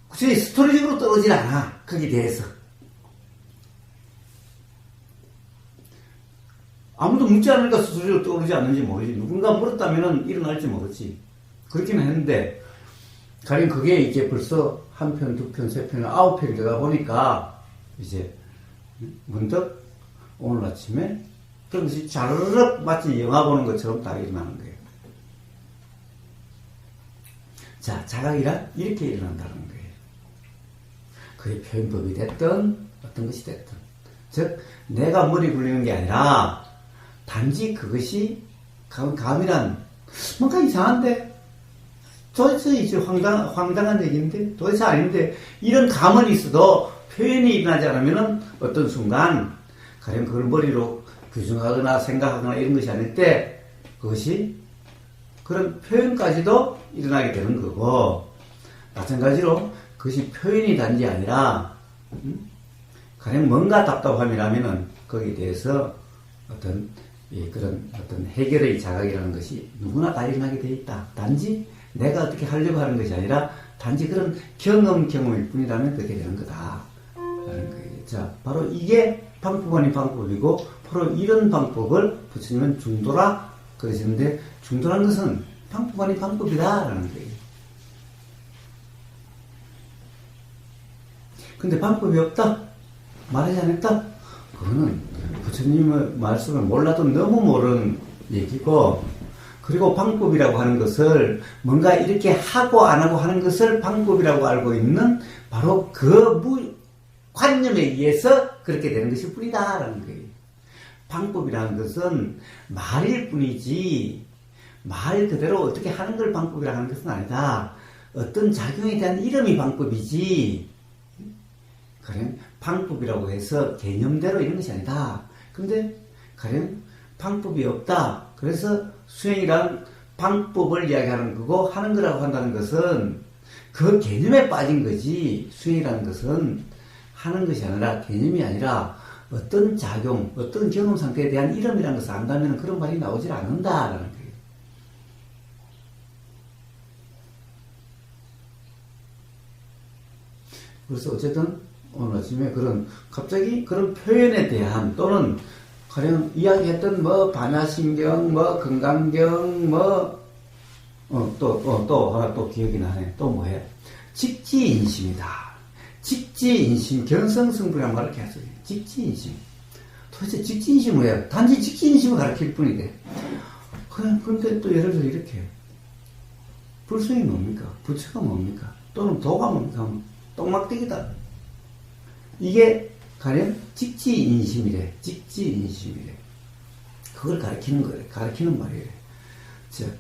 굳이 스토리적으로 떨어지지 않아. 거기에 대해서. 아무도 묻지 않으니까 스토리적으로 떠오르지 않는지 모르지. 누군가 물었다면 일어날지 모르지. 그렇기는 했는데 가령 그게 이제 벌써 한 편, 두 편, 세 편, 9편이 되다 보니까 이제 문득 오늘 아침에 그런 것이 자르륵 마치 영화 보는 것처럼 다 일어나는 거예요. 자, 자각이란 이렇게 일어난다는 거예요. 그게 표현법이 됐든 어떤 것이 됐든. 즉 내가 머리 굴리는 게 아니라 단지 그것이 감이란 뭔가 이상한데 도대체 이제 황당한 얘기인데 도대체 아닌데 이런 감은 있어도 표현이 일어나지 않으면 어떤 순간 가령 그걸 머리로 규정하거나 생각하거나 이런 것이 아닐 때 그것이 그런 표현까지도 일어나게 되는 거고 마찬가지로 그것이 표현이 단지 아니라 가령 뭔가 답답함이라면은 거기에 대해서 어떤 그런 어떤 해결의 자각이라는 것이 누구나 다 일어나게 되어 있다. 단지 내가 어떻게 하려고 하는 것이 아니라 단지 그런 경험일 뿐이라면 그렇게 되는 거다. 라는 거예요. 자, 바로 이게 방법 아닌 방법이고 바로 이런 방법을 부처님은 중도라 그러시는데 중도라는 것은 방법 아닌 방법이다 라는 거예요. 근데 방법이 없다? 말하지 않았다? 그거는 부처님의 말씀을 몰라도 너무 모르는 얘기고 그리고 방법이라고 하는 것을 뭔가 이렇게 하고 안 하고 하는 것을 방법이라고 알고 있는 바로 그 관념에 의해서 그렇게 되는 것일 뿐이다 라는 거예요. 방법이라는 것은 말일 뿐이지 말 그대로 어떻게 하는 걸 방법이라고 하는 것은 아니다. 어떤 작용에 대한 이름이 방법이지 가령 방법이라고 해서 개념대로 이런 것이 아니다. 근데 가령 방법이 없다. 그래서 수행이란 방법을 이야기하는 거고 하는 거라고 한다는 것은 그 개념에 빠진 거지 수행이라는 것은 하는 것이 아니라 개념이 아니라 어떤 작용, 어떤 경험 상태에 대한 이름이라는 것을 안다면 그런 말이 나오질 않는다라는 거예요. 그래서 어쨌든 오늘 아침에 갑자기 그런 표현에 대한 또는 가령 이야기했던 반야신경, 건강경, 또 하나 또 기억이 나네. 또 뭐예요? 직지인심이다. 직지인심, 견성승부란 말을 계속 해요. 직지인심. 도대체 직지인심은 뭐예요? 단지 직지인심을 가르칠 뿐인데. 그런데 또 예를 들어 이렇게 해요. 불성이 뭡니까? 부처가 뭡니까? 또는 도가 뭡니까? 똥막대기다. 이게 가령 직지인심이래. 직지인심이래. 그걸 가르치는 거래. 가르치는 말이래. 즉,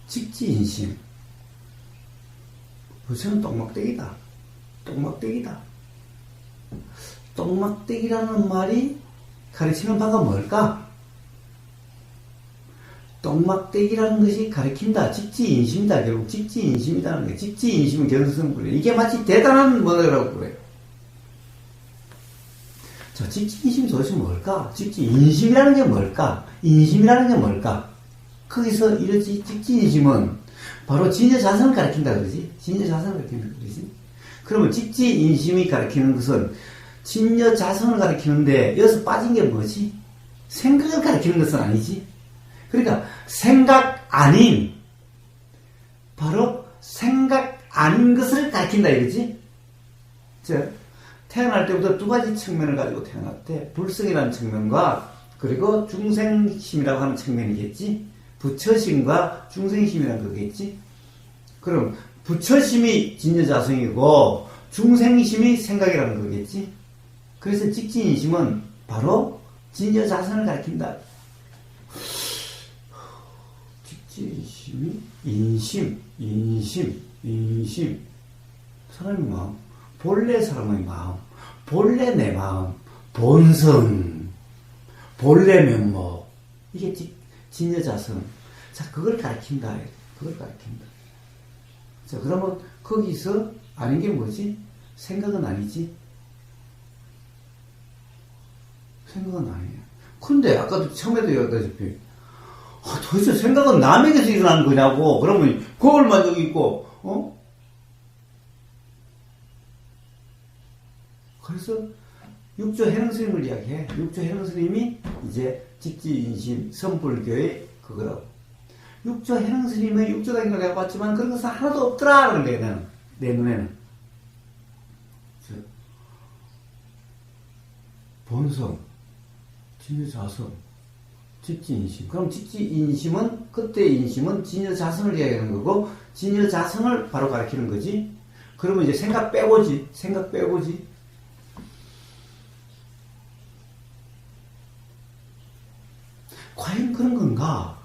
직지인심. 부처는 똥막대기다. 똥막대기다. 똥막대기라는 말이 가르치는 바가 뭘까? 똥막대기라는 것이 가르친다. 직지인심이다. 결국 직지인심이라는 거예요. 직지인심은 견성승부래. 이게 마치 대단한 뭐라고 그래요. 자, 직지인심이 도대체 뭘까? 직지인심이라는 게 뭘까? 인심이라는 게 뭘까? 거기서 이러지, 직지인심은 바로 진여자성을 가르친다 그러지? 진여자성을 가르친다 그러지? 그러면 직지인심이 가르치는 것은 진여자성을 가르치는데 여기서 빠진 게 뭐지? 생각을 가르치는 것은 아니지? 그러니까 생각 아닌 바로 생각 아닌 것을 가르친다 이거지? 자, 태어날 때부터 두 가지 측면을 가지고 태어났대. 불성이라는 측면과 그리고 중생심이라고 하는 측면이겠지. 부처심과 중생심이라는 거겠지. 그럼 부처심이 진여자성이고 중생심이 생각이라는 거겠지. 그래서 직진인심은 바로 진여자성을 가리킨다. 직진인심이 인심 사람의 마음, 본래 사람의 마음, 본래 내 마음, 본성, 본래 면목, 이게 진여자성. 자, 그걸 가르친다. 그걸 가르친다. 자, 그러면 거기서 아닌 게 뭐지? 생각은 아니지? 생각은 아니에요. 근데 아까도 처음에도 얘기했다시피 도대체 생각은 남에게서 일어나는 거냐고. 그러면 그걸만 여기 있고 그래서 육조 해능스님을 이야기해. 육조 해능스님이 이제 직지인심 선불교의 그거라고. 육조 해능스님의 육조당인걸 내가 봤지만 그런 것은 하나도 없더라라는 거야. 나는 내 눈에는. 본성, 진여자성, 직지인심. 그럼 직지인심은, 그때의 인심은 진여자성을 이야기하는 거고, 진여자성을 바로 가리키는 거지. 그러면 이제 생각 빼고지. 생각 빼고지. 과연 그런 건가?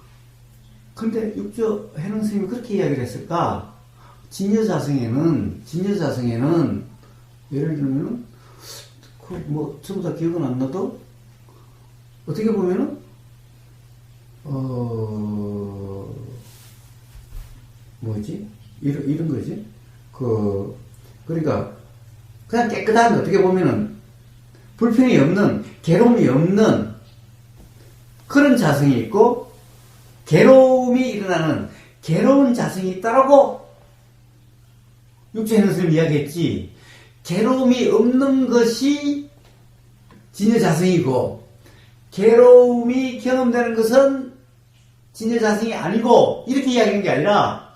근데 육조 해능 스님이 그렇게 이야기를 했을까? 진여자성에는 예를 들면은 전부 다 기억은 안 나도 어떻게 보면은 이런 거지. 그러니까 그냥 깨끗한, 어떻게 보면은 불평이 없는, 괴로움이 없는 그런 자성이 있고, 괴로움이 일어나는 괴로운 자성이 있다라고 육조해능 스님이 이야기했지. 괴로움이 없는 것이 진여자성이고, 괴로움이 경험되는 것은 진여자성이 아니고, 이렇게 이야기하는 게 아니라,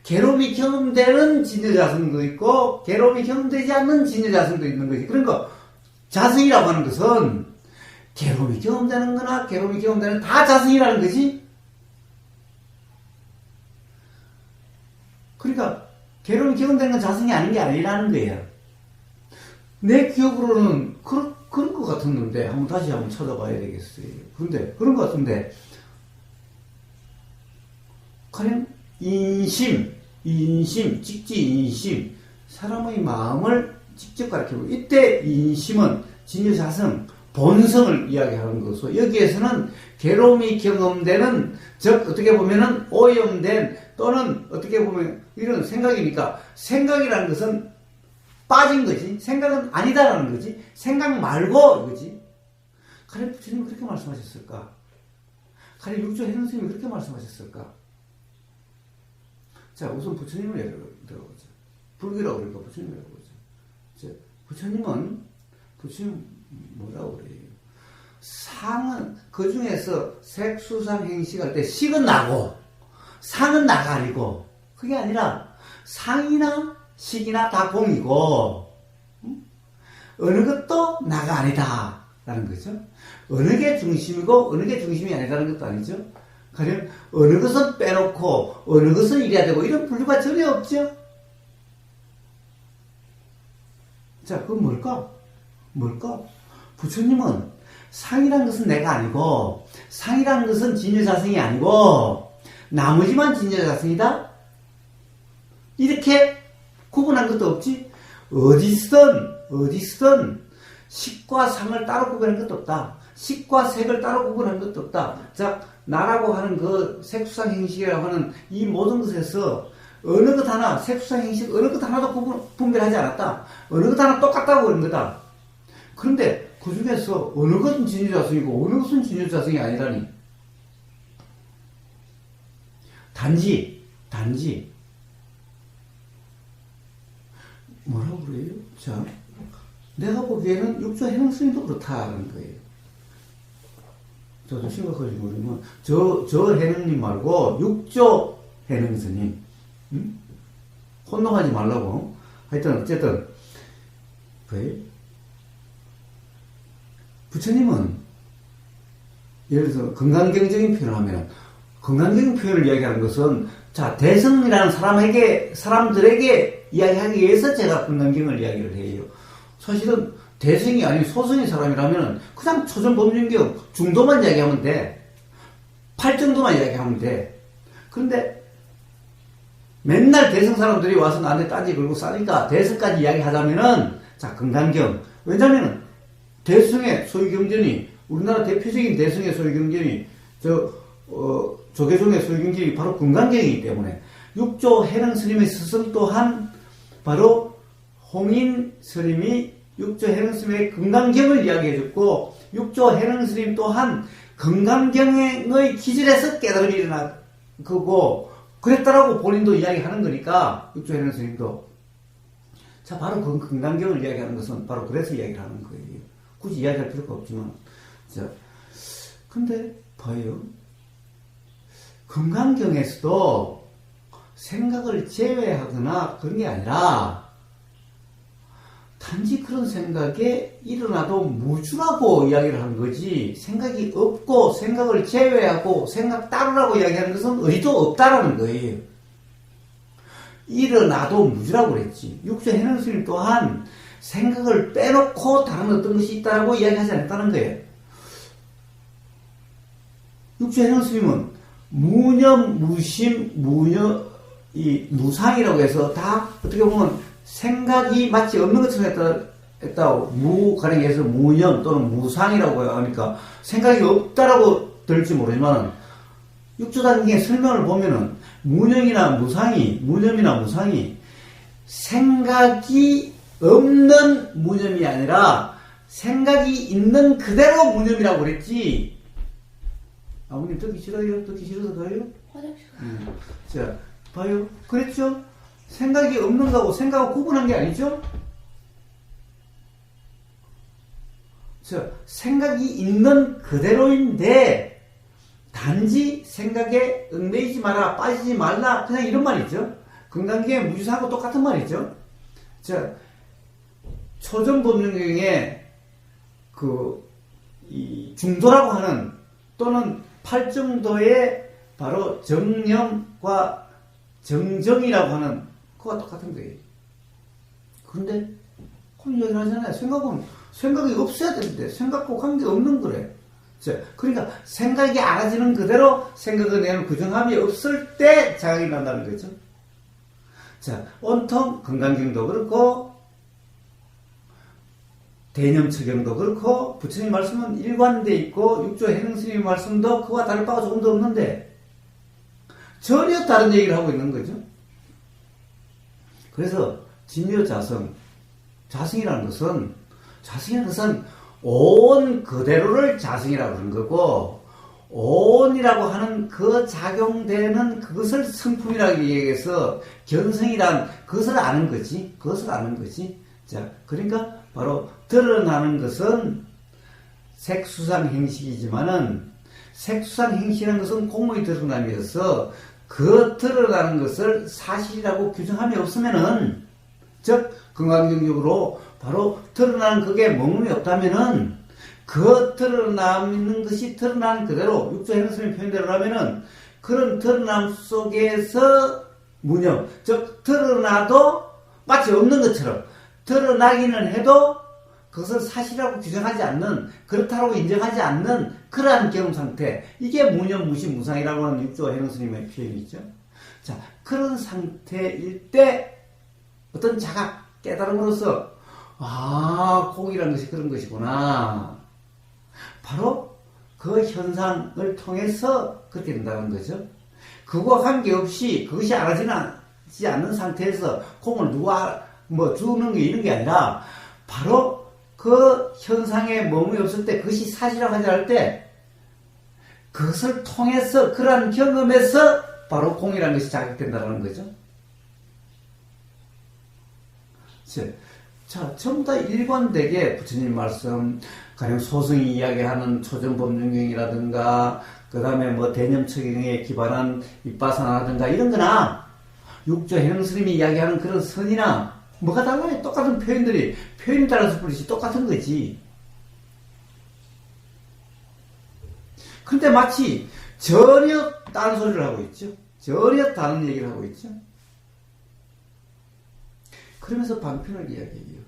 괴로움이 경험되는 진여자성도 있고, 괴로움이 경험되지 않는 진여자성도 있는 거지. 그러니까, 자성이라고 하는 것은, 괴로움이 경험되는 거나, 괴로움이 경험되는 다 자성이라는 거지. 그러니까, 괴로움이 경험되는 건 자성이 아닌 게 아니라는 거예요. 내 기억으로는 그런 것 같았는데, 다시 한번 찾아봐야 되겠어요. 그런데, 그런 것 같은데, 가령, 인심, 직지인심, 사람의 마음을 직접 가리키고, 이때 인심은 진여자성, 본성을 이야기하는 것으로, 여기에서는 괴로움이 경험되는, 즉, 어떻게 보면은 오염된, 또는 어떻게 보면 이런 생각이니까, 생각이라는 것은 빠진 거지. 생각은 아니다라는 거지. 생각 말고 이거지. 가령 부처님이 그렇게 말씀하셨을까? 가령 육조 해능 스님이 그렇게 말씀하셨을까? 자, 우선 부처님을 예를 들어보자. 불교라고 그러니까 부처님을 예를 보자. 부처님 뭐라고 그래요? 상은, 그 중에서 색수상 행식할 때 식은 나고, 상은 나가 아니고, 그게 아니라 상이나 식이나 다 공이고, 어느 것도 나가 아니다 라는 거죠. 어느 게 중심이고 어느 게 중심이 아니라는 것도 아니죠. 가령 어느 것은 빼놓고 어느 것은 이래야 되고, 이런 분류가 전혀 없죠. 자, 그건 뭘까? 부처님은 상이라는 것은 내가 아니고, 상이라는 것은 진여자성이 아니고, 나머지만 진여자성이다? 이렇게 구분한 것도 없지. 어디서든 식과 상을 따로 구분한 것도 없다. 식과 색을 따로 구분한 것도 없다. 자, 나라고 하는 그 색수상 행식이라고 하는 이 모든 것에서 어느 것 하나, 색수상 행식 어느 것 하나도 분별하지 않았다. 어느 것 하나 똑같다고 그런 거다. 그런데 그 중에서 어느 것은 진여자성이고 어느 것은 진여자성이 아니라니. 단지 뭐라고 그래요? 자, 내가 보기에는 육조 해능 스님도 그렇다는 거예요. 저도 심각하게 모르면 저 해능님 말고 육조 해능 스님, 혼동하지 말라고. 하여튼 어쨌든 왜? 부처님은 예를 들어서 건강경적인 표현을 하면, 건강적인 표현을 이야기하는 것은, 자, 대성이라는 사람들에게 이야기하기 위해서 제가 건강경을 이야기를 해요. 사실은 대성이 아닌 소성의 사람이라면 그냥 초전범준경 중도만 이야기하면 돼. 8정도만 이야기하면 돼. 그런데 맨날 대성 사람들이 와서 나한테 딴지 걸고 싸니까 대성까지 이야기하자면은, 자, 건강경. 왜냐면은 대성의 소유경전이, 우리나라 대표적인 대성의 소유경전이 조계종의 소유경전이 바로 건강경이기 때문에, 육조 해능 스님의 스승 또한 바로 홍인 스님이 육조 해능 스님의 건강경을 이야기해줬고, 육조 해능 스님 또한 건강경의 기질에서 깨달음이 일어난 거고, 그랬다라고 본인도 이야기하는 거니까, 육조 해능 스님도. 자, 바로 그 건강경을 이야기하는 것은 바로 그래서 이야기를 하는 거예요. 굳이 이야기할 필요가 없지만. 자, 근데 봐요. 건강경에서도 생각을 제외하거나 그런 게 아니라, 단지 그런 생각에 일어나도 무주라고 이야기를 하는 거지, 생각이 없고 생각을 제외하고 생각 따르라고 이야기하는 것은 의도 없다라는 거예요. 일어나도 무주라고 그랬지. 육조 해능 스님 또한 생각을 빼놓고 다른 어떤 것이 있다라고 이야기하지 않았다는 거예요. 육조 해능 스님은 무념, 무심, 무상이라고 해서 다 어떻게 보면 생각이 마치 없는 것처럼 했다고, 가령해서 무념 또는 무상이라고 하니까 생각이 없다라고 들을지 모르지만, 육조단경의 설명을 보면은 무념이나 무상이 생각이 없는 무념이 아니라 생각이 있는 그대로 무념이라고 그랬지. 아버님 듣기 싫어요? 듣기 싫어서 가요? 화장실. 자, 봐요. 그랬죠? 생각이 없는 거하고 생각을 구분한 게 아니죠? 자, 생각이 있는 그대로인데 단지 생각에 얽매이지 마라, 빠지지 말라, 그냥 이런 말이죠. 건강기의 무주사하고 똑같은 말이죠. 자, 초전법륜경에 이 중도라고 하는, 또는 팔정도의 바로 정념과 정정이라고 하는 그거와 똑같은 거예요. 그런데 그런 얘기를 하잖아요. 생각이 없어야 되는데 생각과 관계없는 거래. 자, 그러니까 생각이 알아지는 그대로 생각에 대한 규정함이 없을 때 자각이 난다는 거죠. 자, 온통 건강경도 그렇고 대념처경도 그렇고 부처님 말씀은 일관되어 있고 육조 해능스님의 말씀도 그와 다를 바가 조금도 없는데 전혀 다른 얘기를 하고 있는 거죠. 그래서 진여자성, 자성이라는 것은 온 그대로를 자성이라고 하는 거고, 온이라고 하는 그 작용되는 그것을 성품이라고 얘기해서 견성이란 그것을 아는 거지. 자, 그러니까 바로 드러나는 것은 색수상 행식이지만은, 색수상 행식이라는 것은 공무의 드러남이어서 그 드러나는 것을 사실이라고 규정함이 없으면은, 즉 건강경적으로 바로 드러나는 그게 머금이 없다면은, 그 드러나는 것이 드러나는 그대로 육조 해능스님의 표현대로 하면은 그런 드러남 속에서 무념, 즉 드러나도 마치 없는 것처럼 드러나기는 해도 그것을 사실이라고 규정하지 않는, 그렇다고 인정하지 않는 그러한 경험 상태, 이게 무념, 무심, 무상이라고 하는 육조 해능스님의 표현이죠. 자, 그런 상태일 때 어떤 자각, 깨달음으로써 공이라는 것이 그런 것이구나, 바로 그 현상을 통해서 그렇게 된다는 거죠. 그거와 관계없이 그것이 알아지지 않는 상태에서 공을 누가 주는 게 이런 게 아니라, 바로 그 현상에 머물이 없을 때, 그것이 사실이라고 하지 않을 때, 그것을 통해서, 그러한 경험에서 바로 공이라는 것이 자극된다는 거죠. 자, 전부 다 일관되게 부처님 말씀, 가령 소승이 이야기하는 초전법륜경이라든가, 그 다음에 대념처경에 기반한 윗바사나라든가 이런 거나, 육조 해능스님이 이야기하는 그런 선이나, 뭐가 달라요? 똑같은 표현이 따라서 부르지 똑같은 거지. 근데 마치 전혀 다른 소리를 하고 있죠. 전혀 다른 얘기를 하고 있죠. 그러면서 방편을 이야기해요.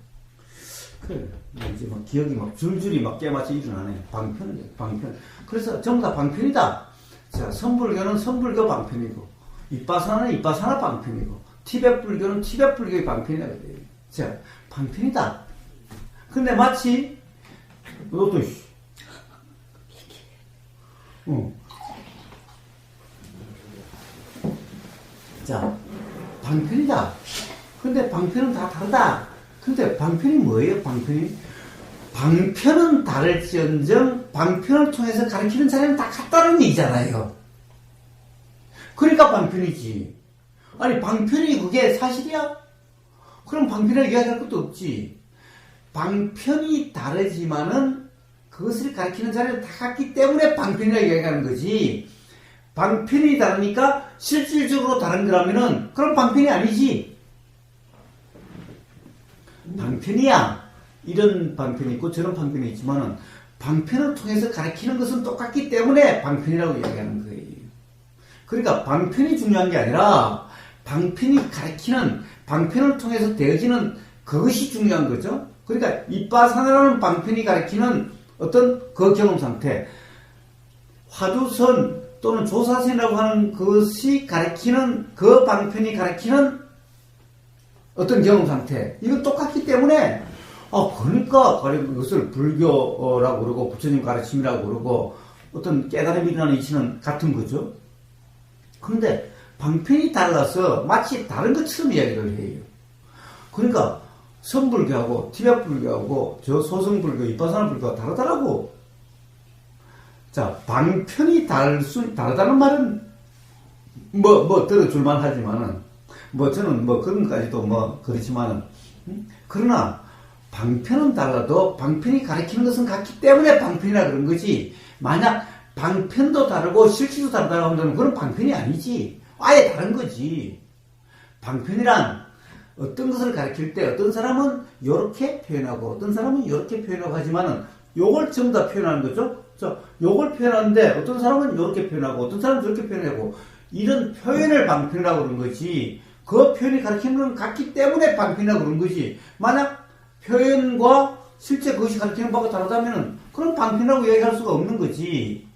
그래, 이제 기억이 줄줄이 깨맞춰 일어나네. 방편. 그래서 전부 다 방편이다. 자, 선불교는 선불교 방편이고, 윗바사나는 윗바사나 방편이고, 티벳불교는 티벳불교의 방편이다 그래요. 자, 방편이다. 근데 마치 너도 자, 방편이다. 근데 방편은 다 다르다. 근데 방편이 뭐예요? 방편은 다를지언정 방편을 통해서 가르치는 자리는 다 같다는 얘기잖아요. 그러니까 방편이지. 아니, 방편이 그게 사실이야? 그럼 방편을 이야기할 것도 없지. 방편이 다르지만은 그것을 가르치는 자리는 다 같기 때문에 방편이라고 이야기하는 거지. 방편이 다르니까 실질적으로 다른 거라면은 그럼 방편이 아니지. 방편이야. 이런 방편이 있고 저런 방편이 있지만은 방편을 통해서 가르치는 것은 똑같기 때문에 방편이라고 이야기하는 거예요. 그러니까 방편이 중요한 게 아니라 방편이 가르치는, 방편을 통해서 되어지는 그것이 중요한 거죠. 그러니까 이빠사나라는 방편이 가르치는 어떤 그 경험 상태, 화두선 또는 조사선이라고 하는 것이 가르치는 그 방편이 가르치는 어떤 경험 상태, 이건 똑같기 때문에 그러니까 그것을 불교라고 그러고 부처님 가르침이라고 그러고 어떤 깨달음이라는 이치는 같은 거죠. 그런데 방편이 달라서 마치 다른 것처럼 이야기를 해요. 그러니까 선불교하고 티베트불교하고 저 소승불교, 이빠사나 불교가 다르더라고. 자, 방편이 다르다는 말은 들어줄만 하지만은 저는 그런 것까지도 그렇지만은 그러나 방편은 달라도 방편이 가리키는 것은 같기 때문에 방편이라 그런 거지. 만약 방편도 다르고 실체도 다르다고 한다면 그건 방편이 아니지. 아예 다른 거지. 방편이란 어떤 것을 가리킬 때 어떤 사람은 이렇게 표현하고 어떤 사람은 이렇게 표현하고 하지만은 요걸 전부 다 표현하는 거죠. 요걸 표현하는데 어떤 사람은 이렇게 표현하고 어떤 사람은 저렇게 표현하고 이런 표현을 방편이라고 그러는 거지. 그 표현이 가리키는 건 같기 때문에 방편이라고 그러는 거지. 만약 표현과 실제 그것이 가리키는 바가 다르다면 그런 방편이라고 이야기할 수가 없는 거지.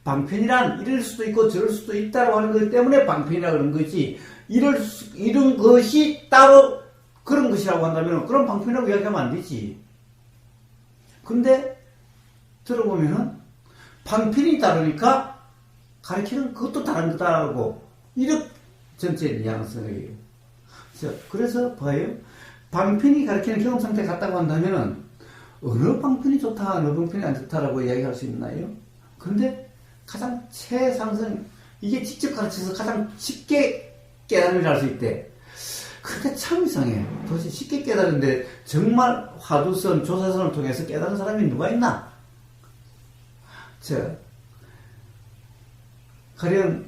방편이란 이럴 수도 있고 저럴 수도 있다고 하는 것 때문에 방편이라고 그러는 거지. 이런 것이 따로 그런 것이라고 한다면 그런 방편이라고 이야기하면 안 되지. 근데 들어보면은 방편이 다르니까 가르치는 그것도 다른 거다라고 이렇게 전체 뉘앙스예요. 그래서 봐요. 방편이 가르치는 경험 상태 같다고 한다면은 어느 방편이 좋다, 어느 방편이 안 좋다라고 이야기할 수 있나요? 그런데 가장 최상승, 이게 직접 가르쳐서 가장 쉽게 깨달음을 할 수 있대. 근데 참 이상해. 도대체 쉽게 깨달은데 정말 화두선, 조사선을 통해서 깨달은 사람이 누가 있나? 가령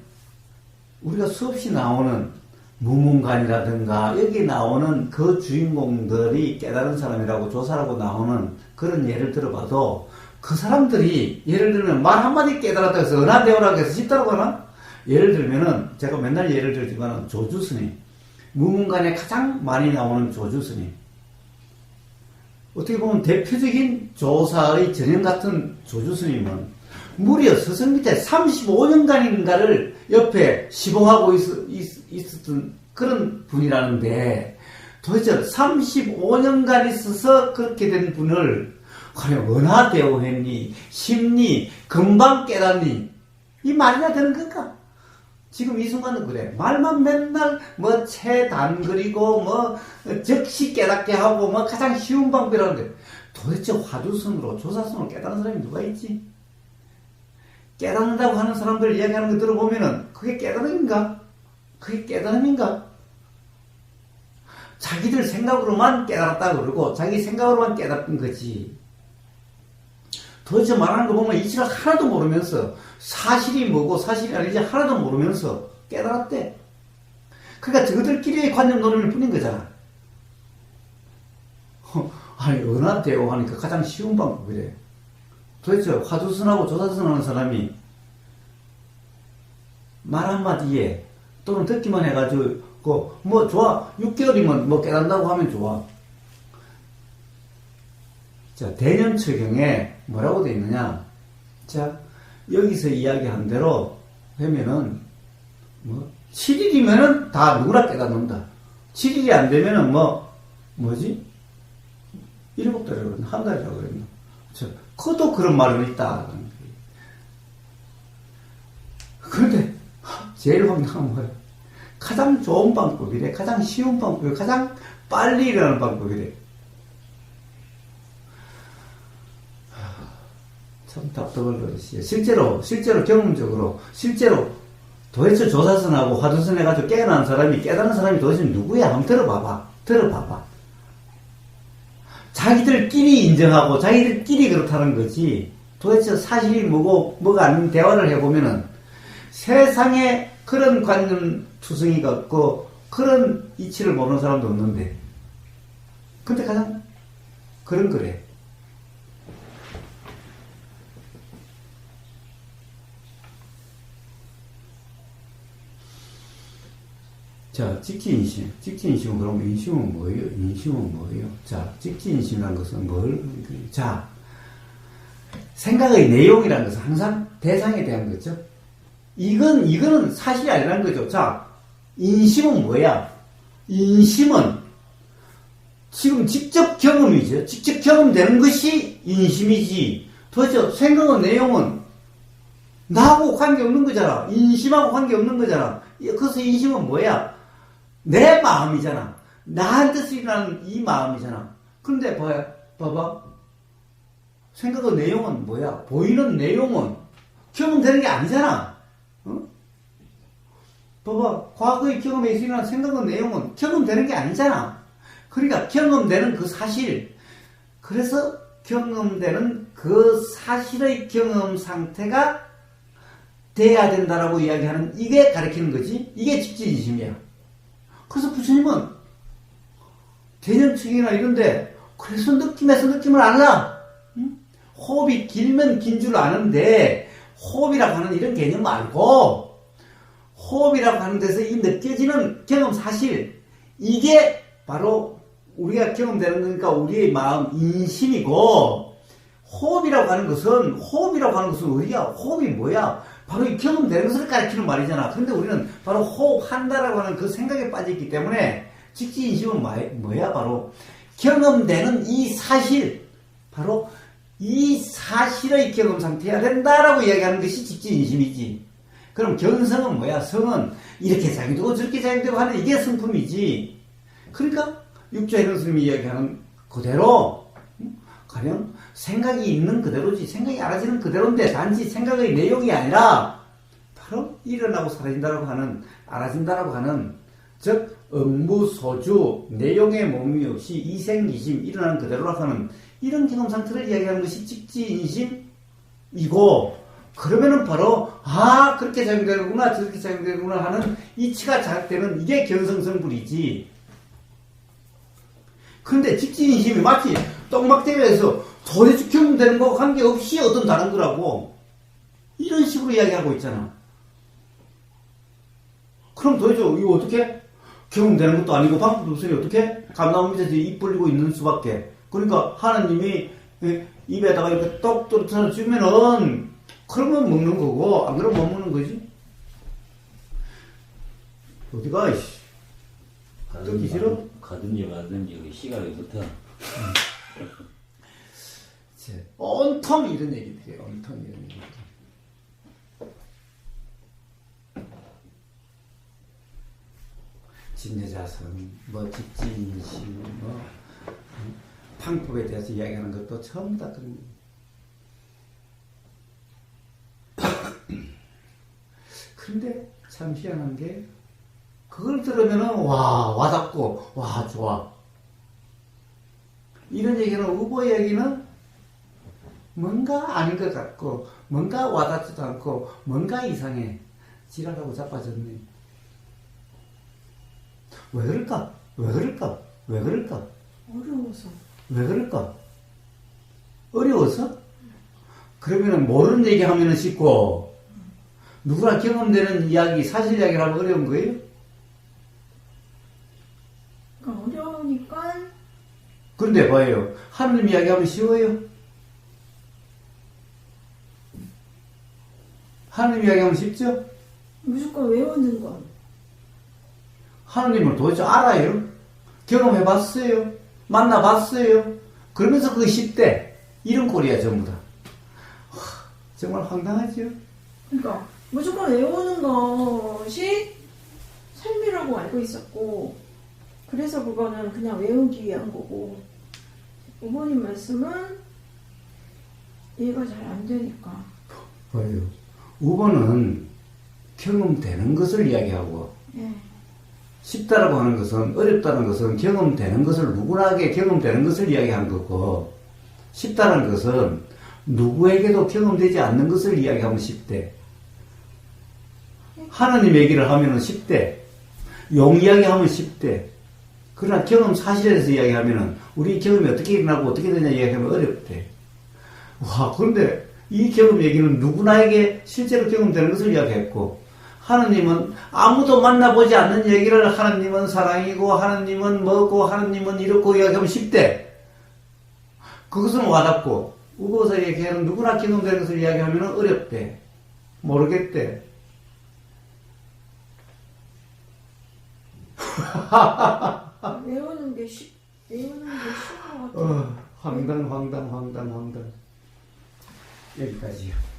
우리가 수없이 나오는 무문관이라든가 여기 나오는 그 주인공들이 깨달은 사람이라고 조사라고 나오는 그런 예를 들어봐도 그 사람들이 예를 들면 말 한마디 깨달았다고 해서 은하대오라고 해서 쉽다고 하나? 예를 들면은 제가 맨날 예를 들지만 조주스님, 무문관에 가장 많이 나오는 조주스님, 어떻게 보면 대표적인 조사의 전형 같은 조주스님은 무려 스승 밑에 35년간인가를 옆에 시봉하고 있었던 그런 분이라는데 도대체 35년간 있어서 그렇게 된 분을 과연 은하대오했니, 심니, 금방 깨닫니, 이 말이나 되는 건가? 지금 이 순간은 그래. 말만 맨날 체단 그리고 즉시 깨닫게 하고 가장 쉬운 방법이라는데 도대체 화두선으로 조사선으로 깨닫는 사람이 누가 있지? 깨닫는다고 하는 사람들 이야기하는 거 들어보면은 그게 깨달음인가? 그게 깨달음인가? 자기들 생각으로만 깨달았다고 그러고 자기 생각으로만 깨닫는 거지. 도대체 말하는 거 보면 이치를 하나도 모르면서 사실이 뭐고 사실이 아닌지 하나도 모르면서 깨달았대. 그러니까 저들끼리의 관념 노름일 뿐인 거잖아. 아니 은하대오 하니까 가장 쉬운 방법이래. 도대체 화두선하고 조사선 하는 사람이 말 한마디에 또는 듣기만 해가지고 좋아 6개월이면 깨닫는다고 하면 좋아. 자, 대년처경에 뭐라고 되어 있느냐? 자, 여기서 이야기한 대로 하면은 7일이면은 다 누구나 깨닫는다. 7일이 안 되면은 뭐지? 7달이라고 그랬나? 한 달이라고 그랬나? 그것도 그런 말은 있다. 그런데 제일 황당한 거야. 가장 좋은 방법이래. 가장 쉬운 방법이래. 가장 빨리 일어나는 방법이래. 참 답답할 것이에요. 실제로 경험적으로 도대체 조사선하고 화두선 해가지고 깨어난 사람이 깨닫는 사람이 도대체 누구야? 한번 들어봐봐. 자기들끼리 인정하고 자기들끼리 그렇다는 거지. 도대체 사실이 뭐가 아닌 대화를 해보면은 세상에 그런 관념 투성이가 없고 그런 이치를 모르는 사람도 없는데. 근데 가장 그런 거래. 자, 직지인심. 직지인심은 그럼 인심은 뭐예요? 인심은 뭐예요? 자, 직지인심이라는 것은 자, 생각의 내용이라는 것은 항상 대상에 대한 거죠. 이거는 사실이 아니라는 거죠. 자, 인심은 뭐야? 인심은 지금 직접 경험이죠. 직접 경험되는 것이 인심이지. 도대체 생각의 내용은 나하고 관계없는 거잖아. 인심하고 관계없는 거잖아. 그래서 인심은 뭐야? 내 마음이잖아. 나한테서 일어나는 이 마음이잖아. 그런데 봐봐. 생각의 내용은 뭐야? 보이는 내용은 경험되는 게 아니잖아. 어? 봐봐. 과거의 경험에서 일어난 생각의 내용은 경험되는 게 아니잖아. 그러니까 경험되는 그 사실. 그래서 경험되는 그 사실의 경험 상태가 돼야 된다라고 이야기하는 이게 가르치는 거지. 이게 직지인심이야. 그래서 부처님은 대념측이나 이런데 그래서 느낌에서 느낌을 알라. 응? 호흡이 길면 긴 줄 아는데 호흡이라고 하는 이런 개념 말고 호흡이라고 하는 데서 이 느껴지는 경험 사실 이게 바로 우리가 경험되는 거니까 우리의 마음 인심이고 호흡이라고 하는 것은 어디야? 호흡이 뭐야? 바로 이 경험되는 것을 가리키는 말이잖아. 그런데 우리는 바로 호흡한다라고 하는 그 생각에 빠져있기 때문에 직지인심은 뭐야? 바로 경험되는 이 사실, 바로 이 사실의 경험 상태여야 된다라고 이야기하는 것이 직지인심이지. 그럼 견성은 뭐야? 성은 이렇게 작용되고 저렇게 작용되고 하는 이게 성품이지. 그러니까 육조해론 스님이 이야기하는 그대로 가령 생각이 있는 그대로지. 생각이 알아지는 그대로인데 단지 생각의 내용이 아니라 바로 일어나고 사라진다라고 하는, 알아진다라고 하는, 즉 업무소주 내용의 몸이 없이 이생이심 일어나는 그대로라고 하는 이런 경험 상태를 이야기하는 것이 직지인심이고, 그러면은 바로 그렇게 작용되는구나 저렇게 작용되는구나 하는 이치가 자극되는 이게 견성성불이지. 그런데 직지인심이 마치 똥막대회에서 도대체 경험되는 거와 관계없이 어떤 다른 거라고 이런 식으로 이야기하고 있잖아. 그럼 도대체 이거 어떻게 경험되는 것도 아니고 방법도 없으니 어떻게 감나무 밑에서 입 벌리고 있는 수밖에. 그러니까 하나님이 입에다가 이렇게 똑 떨어뜨려 주면은 그러면 먹는 거고 안 그러면 못 먹는 거지. 어디가 이씨 듣기 싫어? 가든지 말든지 시간에부터 온통 이런 얘기들이에요. 온통 이런 얘기들. 진여자선, 직지인심, 방법에 대해서 이야기하는 것도 전부 다 그런 거예요. 근데 참 희한한 게 그걸 들으면은 와닿고 좋아. 이런 얘기는 우보 얘기는 뭔가 아닌 것 같고 뭔가 와닿지도 않고 뭔가 이상해. 지랄하고 자빠졌네. 왜 그럴까? 어려워서. 왜 그럴까? 어려워서? 그러면은 모르는 얘기 하면은 쉽고 누구나 경험되는 이야기, 사실 이야기를 하면 어려운 거예요? 어려우니까. 그런데 봐요. 하느님 이야기하면 쉬워요? 하느님 이야기하면 쉽죠? 무조건 외우는 건. 하느님을 도대체 알아요? 경험해봤어요? 만나봤어요? 그러면서 그게 쉽대. 이런 꼴이야 전부 다. 정말 황당하죠? 그러니까 무조건 외우는 것이 삶이라고 알고 있었고, 그래서 그거는 그냥 외우기 위한 거고, 부모님 말씀은 이해가 잘 안 되니까. 봐요. 5번은 경험되는 것을 이야기하고, 쉽다라고 하는 것은, 어렵다는 것은 경험되는 것을, 누구나게 경험되는 것을 이야기하는 거고, 쉽다는 것은 누구에게도 경험되지 않는 것을 이야기하면 쉽대. 하느님 얘기를 하면은 쉽대. 용 이야기 하면 쉽대. 그러나 경험 사실에서 이야기하면은 우리 경험이 어떻게 일어나고 어떻게 되냐 이야기하면 어렵대. 와, 그런데 이 경험 얘기는 누구나에게 실제로 경험되는 것을 이야기했고, 하느님은 아무도 만나보지 않는 얘기를 하느님은 사랑이고 하느님은 뭐고 하느님은 이렇고 이야기하면 쉽대. 그것은 와닿고, 우거서 얘기하는 누구나 경험되는 것을 이야기하면 어렵대. 모르겠대. 외우는 게 쉬운 것 같아. 황당. 여기까지요.